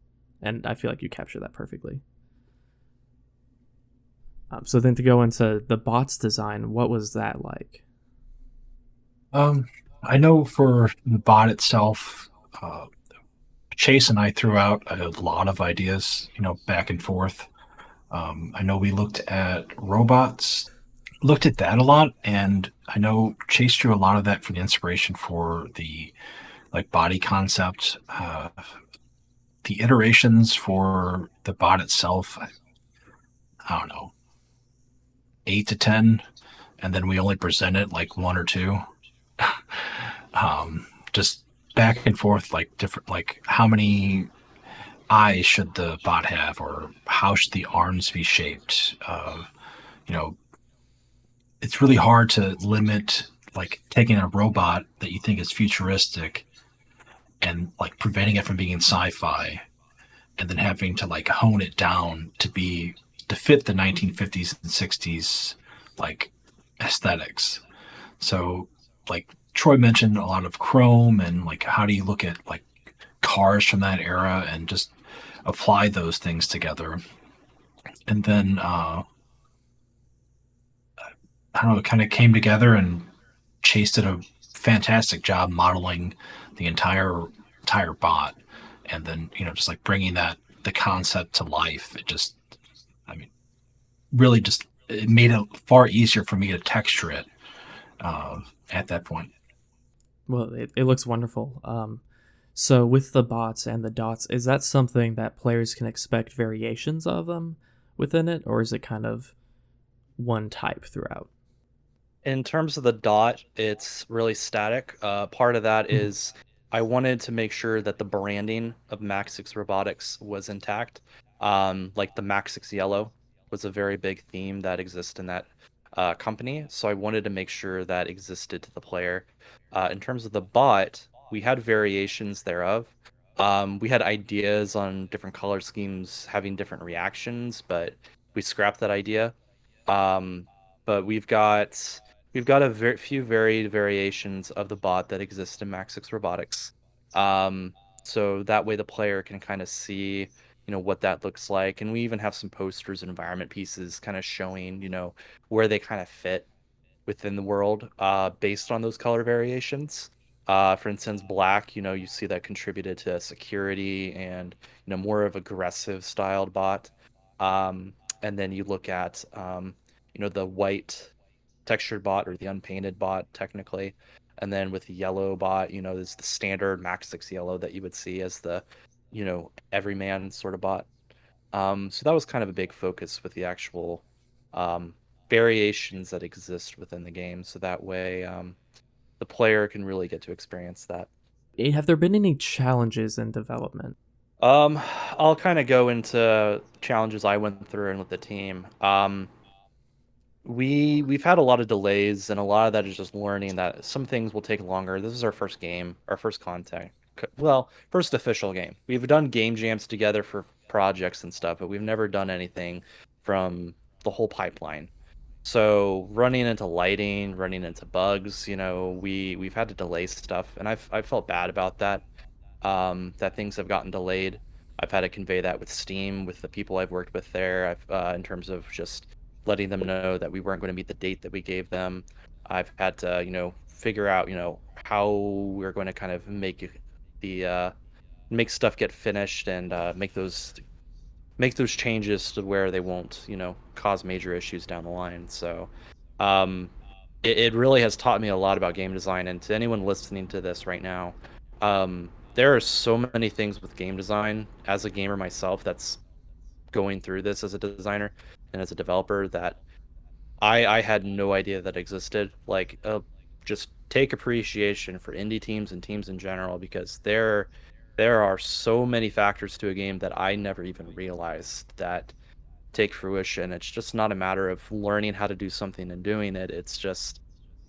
And I feel like you captured that perfectly. So then to go into the bots design, what was that like? I know for the bot itself, Chase and I threw out a lot of ideas, back and forth. I know we looked at robots, looked at that a lot, and I know Chase drew a lot of that for the inspiration for the like body concept. The iterations for the bot itself, I don't know, 8 to 10, and then we only present it like one or two. Just back and forth, like different, like how many eyes should the bot have, or how should the arms be shaped? You know, it's really hard to limit like taking a robot that you think is futuristic and like preventing it from being in sci-fi, and then having to like hone it down to fit the 1950s and 60s like aesthetics. So like Troy mentioned a lot of chrome, and like how do you look at like cars from that era and just apply those things together. And then I don't know, it kind of came together, and Chase did a fantastic job modeling the entire bot, and then just like bringing the concept to life. It just, I mean, really just it made it far easier for me to texture it at that point. Well, it looks wonderful. So with the bots and the dots, is that something that players can expect variations of them within it, or is it kind of one type throughout? In terms of the dot, it's really static. Part of that is I wanted to make sure that the branding of Maxix Robotics was intact. Like the Maxix yellow was a very big theme that exists in that company, so I wanted to make sure that existed to the player. In terms of the bot, we had variations thereof. We had ideas on different color schemes having different reactions, but we scrapped that idea. But we've got a few varied variations of the bot that exist in Maxix Robotics. So that way the player can kind of see, what that looks like. And we even have some posters and environment pieces kind of showing, where they kind of fit within the world based on those color variations. For instance, black, you see that contributed to security and, more of aggressive styled bot. And then you look at, the white textured bot, or the unpainted bot technically, and then with the yellow bot, there's the standard Maxix yellow that you would see as the everyman sort of bot. So that was kind of a big focus with the actual variations that exist within the game, so that way the player can really get to experience that. Have there been any challenges in development? I'll kind of go into challenges I went through and with the team. We've had a lot of delays, and a lot of that is just learning that some things will take longer. This is our first game, our first contact. Well, first official game. We've done game jams together for projects and stuff, but we've never done anything from the whole pipeline. So running into lighting, running into bugs, we've had to delay stuff, and I've felt bad about that. That things have gotten delayed. I've had to convey that with Steam, with the people I've worked with there. In terms of just letting them know that we weren't going to meet the date that we gave them. I've had to, figure out, how we're going to kind of make make stuff get finished, and make those changes to where they won't, cause major issues down the line. So it really has taught me a lot about game design. And to anyone listening to this right now, there are so many things with game design as a gamer myself that's going through this as a designer and as a developer that I had no idea that existed. Like, just take appreciation for indie teams and teams in general, because there are so many factors to a game that I never even realized that take fruition. It's just not a matter of learning how to do something and doing it. It's just,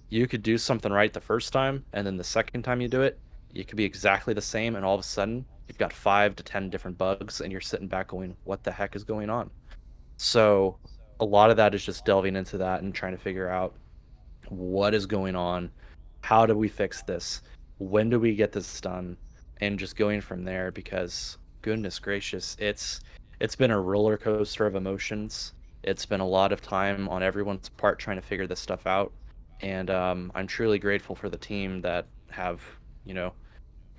you could do something right the first time, and then the second time you do it, you could be exactly the same, and all of a sudden you've got 5 to 10 different bugs, and you're sitting back going, what the heck is going on? So a lot of that is just delving into that and trying to figure out what is going on, how do we fix this, when do we get this done, and just going from there. Because goodness gracious, it's been a roller coaster of emotions. It's been a lot of time on everyone's part trying to figure this stuff out, and I'm truly grateful for the team that have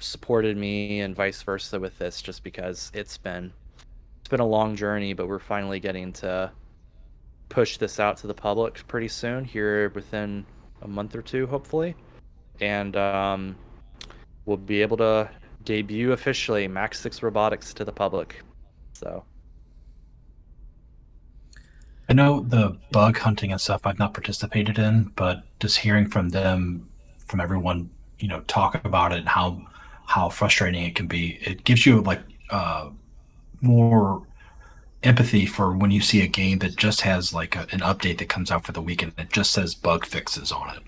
supported me, and vice versa with this, just because it's been a long journey, but we're finally getting to push this out to the public pretty soon, here within a month or two, hopefully. And we'll be able to debut officially Maxix Robotics to the public. So I know the bug hunting and stuff I've not participated in, but just hearing from them, from everyone, talk about it and how frustrating it can be, it gives you like more empathy for when you see a game that just has like an update that comes out for the weekend and it just says bug fixes on it.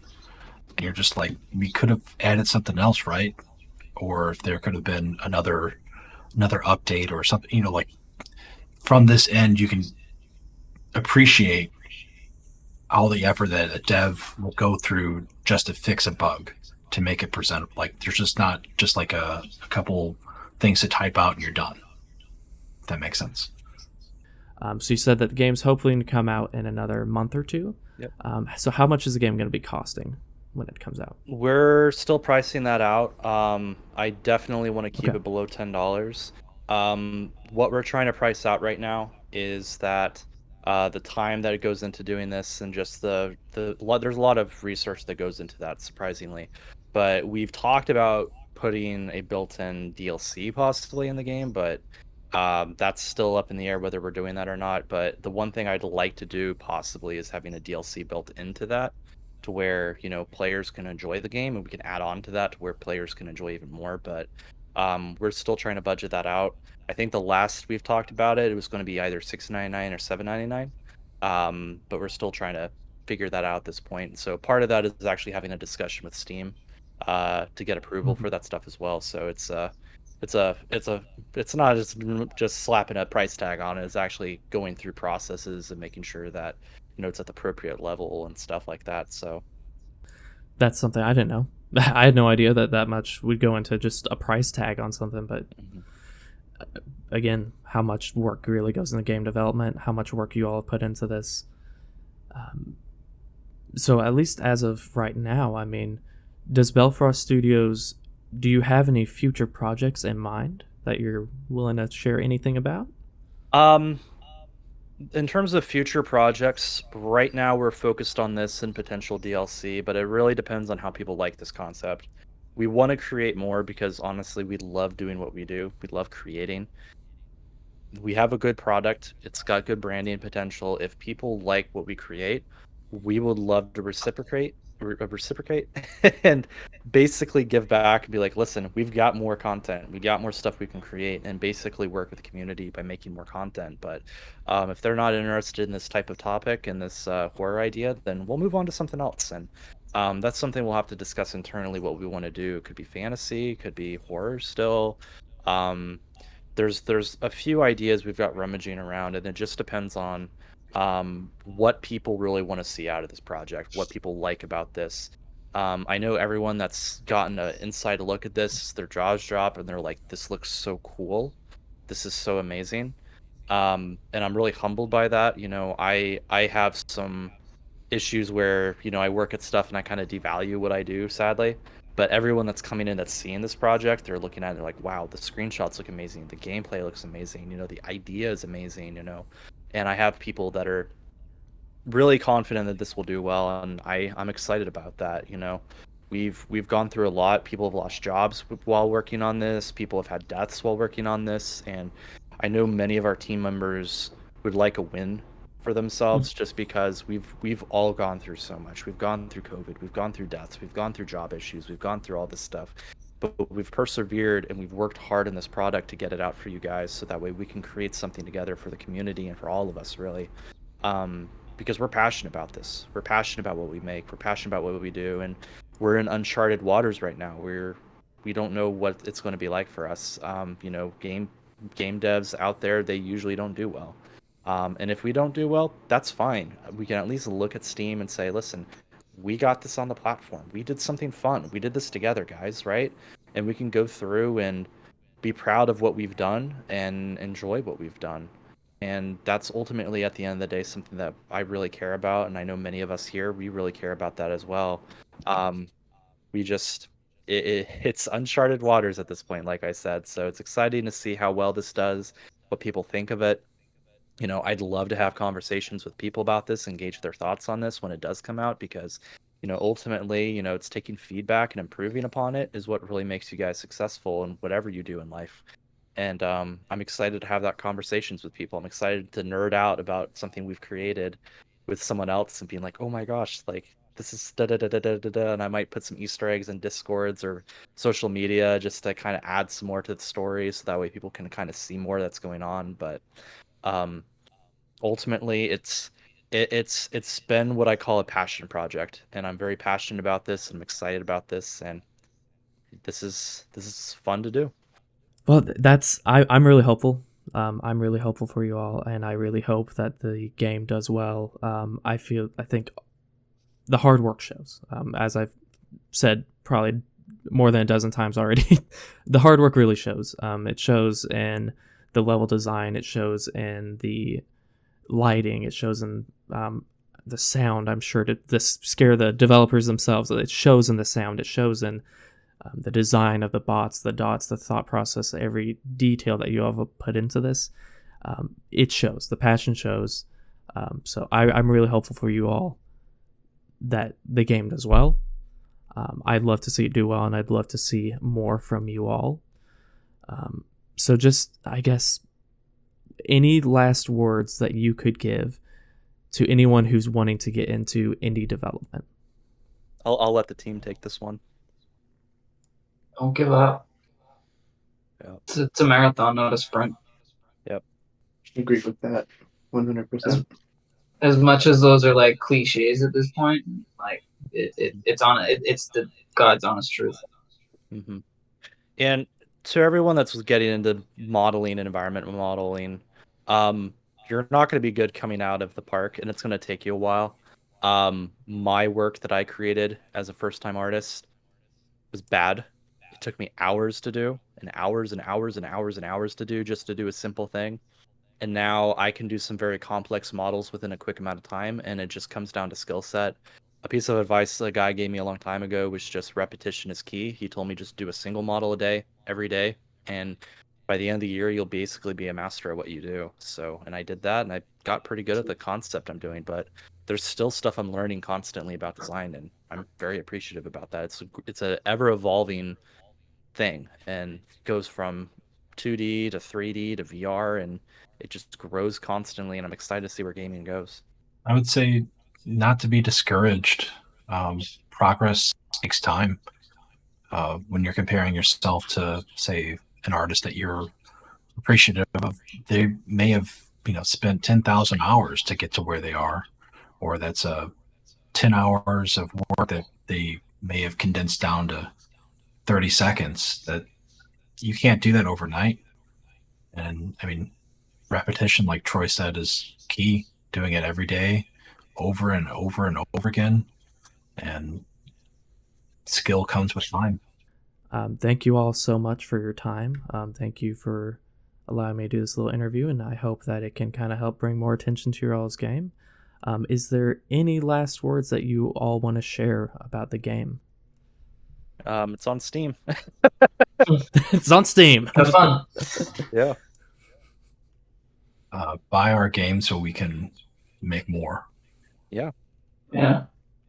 And you're just like, we could have added something else, right? Or if there could have been another update or something, like from this end, you can appreciate all the effort that a dev will go through just to fix a bug to make it presentable. Like there's just not just like a couple things to type out and you're done. If that makes sense. So you said that the game's hopefully going to come out in another month or two. Yep. So how much is the game going to be costing when it comes out? we're still pricing that out. I definitely want to keep Okay. it below $10. What we're trying to price out right now is that the time that it goes into doing this, and just there's a lot of research that goes into that, surprisingly. But we've talked about putting a built-in DLC possibly in the game, but that's still up in the air whether we're doing that or not. But the one thing I'd like to do possibly is having a DLC built into that, to where players can enjoy the game, and we can add on to that to where players can enjoy even more. But we're still trying to budget that out. I think the last we've talked about it was going to be either $6.99 or $7.99. But we're still trying to figure that out at this point. So part of that is actually having a discussion with Steam to get approval for that stuff as well. So it's not just slapping a price tag on it. It's actually going through processes and making sure that it's at the appropriate level and stuff like that. So That's something I didn't know. I had no idea that much would go into just a price tag on something. But again, how much work really goes into game development, how much work you all have put into this. So at least as of right now, I mean, does Belfrost Studios, do you have any future projects in mind that you're willing to share anything about? In terms of future projects, right now we're focused on this and potential DLC, but it really depends on how people like this concept. We want to create more because honestly, we love doing what we do. We love creating. We have a good product. It's got good branding potential. If people like what we create, we would love to reciprocate and basically give back and be like, listen, we've got more content, we got more stuff we can create, and basically work with the community by making more content. But if they're not interested in this type of topic and this horror idea, then we'll move on to something else. And that's something we'll have to discuss internally, what we want to do. It could be fantasy, could be horror still. There's a few ideas we've got rummaging around, and it just depends on what people really want to see out of this project, what people like about this. I know everyone that's gotten an inside look at this, their jaws drop and they're like, this looks so cool, this is so amazing. And I'm really humbled by that. I have some issues where I work at stuff and I kind of devalue what I do, sadly. But everyone that's coming in that's seeing this project, they're looking at it, they're like, wow, the screenshots look amazing, the gameplay looks amazing, the idea is amazing. And I have people that are really confident that this will do well, and I'm excited about that. We've gone through a lot. People have lost jobs while working on this. People have had deaths while working on this, and I know many of our team members would like a win for themselves, just because we've all gone through so much. We've gone through COVID, we've gone through deaths, we've gone through job issues, we've gone through all this stuff. But we've persevered and we've worked hard in this product to get it out for you guys, so that way we can create something together for the community and for all of us, really. Because we're passionate about this. We're passionate about what we make. We're passionate about what we do, and we're in uncharted waters right now. We don't know what it's going to be like for us. Game devs out there, they usually don't do well. And if we don't do well, that's fine. We can at least look at Steam and say, listen, we got this on the platform. We did something fun. We did this together, guys, right? And we can go through and be proud of what we've done and enjoy what we've done. And that's ultimately, at the end of the day, something that I really care about. And I know many of us here, we really care about that as well. It's uncharted waters at this point, like I said. So it's exciting to see how well this does, what people think of it. I'd love to have conversations with people about this, engage their thoughts on this when it does come out, because ultimately, it's taking feedback and improving upon it is what really makes you guys successful in whatever you do in life. And I'm excited to have that conversations with people. I'm excited to nerd out about something we've created with someone else and being like, oh my gosh, like this is da da da da da da da. And I might put some Easter eggs in Discords or social media just to kind of add some more to the story, so that way people can kind of see more that's going on. But um, ultimately, it's been what I call a passion project, and I'm very passionate about this, and I'm excited about this, and this is fun to do. Well, I'm really hopeful. I'm really hopeful for you all, and I really hope that the game does well. I think the hard work shows. As I've said probably more than a dozen times already, the hard work really shows. It shows in the level design. It shows in the lighting. It shows in the sound. I'm sure to scare the developers themselves. It shows in the sound. It shows in the design of the bots, the dots, the thought process, every detail that you have put into this. It shows. The passion shows. So I'm really hopeful for you all that the game does well. I'd love to see it do well, and I'd love to see more from you all. So just, I guess, any last words that you could give to anyone who's wanting to get into indie development? I'll let the team take this one. Don't give up. Yeah. It's a marathon, not a sprint. Yep. Agree with that 100%. As much as those are like cliches at this point, like it's the God's honest truth. Mm-hmm. And to everyone that's getting into modeling and environment modeling, you're not going to be good coming out of the park, and it's going to take you a while. My work that I created as a first-time artist was bad. It took me hours to do, and hours and hours and hours and hours to do, just to do a simple thing. And now I can do some very complex models within a quick amount of time, and it just comes down to skill set. A piece of advice a guy gave me a long time ago was just repetition is key. He told me just do a single model a day, every day, and by the end of the year, you'll basically be a master at what you do. So, and I did that, and I got pretty good at the concept I'm doing, but there's still stuff I'm learning constantly about design, and I'm very appreciative about that. It's a ever-evolving thing, and goes from 2D to 3D to VR, and it just grows constantly, and I'm excited to see where gaming goes. I would say not to be discouraged. Progress takes time. When you're comparing yourself to, say, an artist that you're appreciative of, they may have spent 10,000 hours to get to where they are, or that's 10 hours of work that they may have condensed down to 30 seconds. That you can't do that overnight. And I mean, repetition, like Troy said, is key. Doing it every day, over and over and over again, and skill comes with time. Thank you all so much for your time. Thank you for allowing me to do this little interview, and I hope that it can kind of help bring more attention to your all's game. Is there any last words that you all want to share about the game? It's on Steam. It's on Steam. Have fun. Yeah. Buy our game so we can make more. Yeah.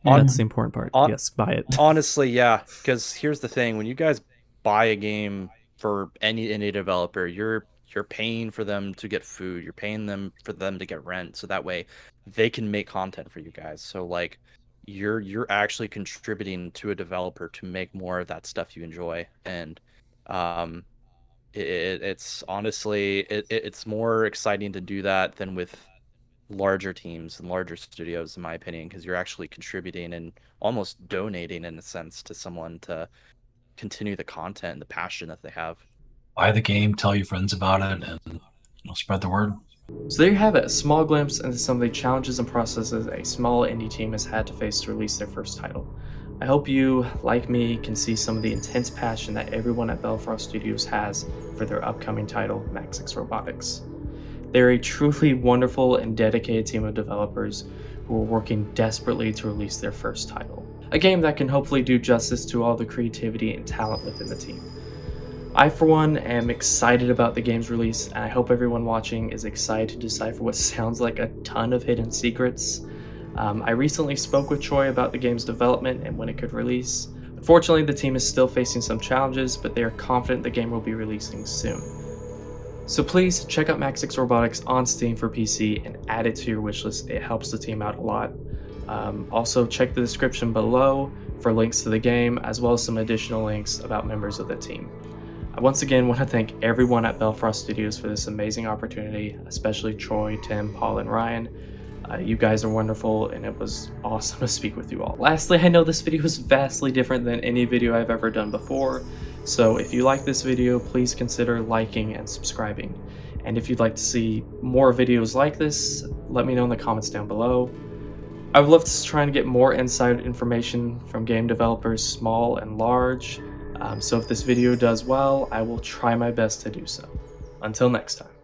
That's the important part. Yes, buy it. Honestly, yeah. Because here's the thing: when you guys buy a game for any developer, you're paying for them to get food. You're paying them for them to get rent, so that way they can make content for you guys. So like, you're actually contributing to a developer to make more of that stuff you enjoy, and it's honestly it's more exciting to do that than with larger teams and larger studios, in my opinion, because you're actually contributing and almost donating in a sense to someone to continue the content and the passion that they have. Buy the game, tell your friends about it, and spread the word. So there you have it, a small glimpse into some of the challenges and processes a small indie team has had to face to release their first title. I hope you, like me, can see some of the intense passion that everyone at Belfrost Studios has for their upcoming title, Maxix Robotics. They're a truly wonderful and dedicated team of developers who are working desperately to release their first title. A game that can hopefully do justice to all the creativity and talent within the team. I, for one, am excited about the game's release, and I hope everyone watching is excited to decipher what sounds like a ton of hidden secrets. I recently spoke with Troy about the game's development and when it could release. Unfortunately, the team is still facing some challenges, but they are confident the game will be releasing soon. So please check out Maxix Robotics on Steam for PC and add it to your wishlist. It helps the team out a lot. Also check the description below for links to the game, as well as some additional links about members of the team. I once again want to thank everyone at Belfrost Studios for this amazing opportunity, especially Troy, Tim, Paul, and Ryan. You guys are wonderful, and it was awesome to speak with you all. Lastly, I know this video is vastly different than any video I've ever done before, so if you like this video, please consider liking and subscribing. And if you'd like to see more videos like this, let me know in the comments down below. I would love to try and get more inside information from game developers, small and large. So if this video does well, I will try my best to do so. Until next time.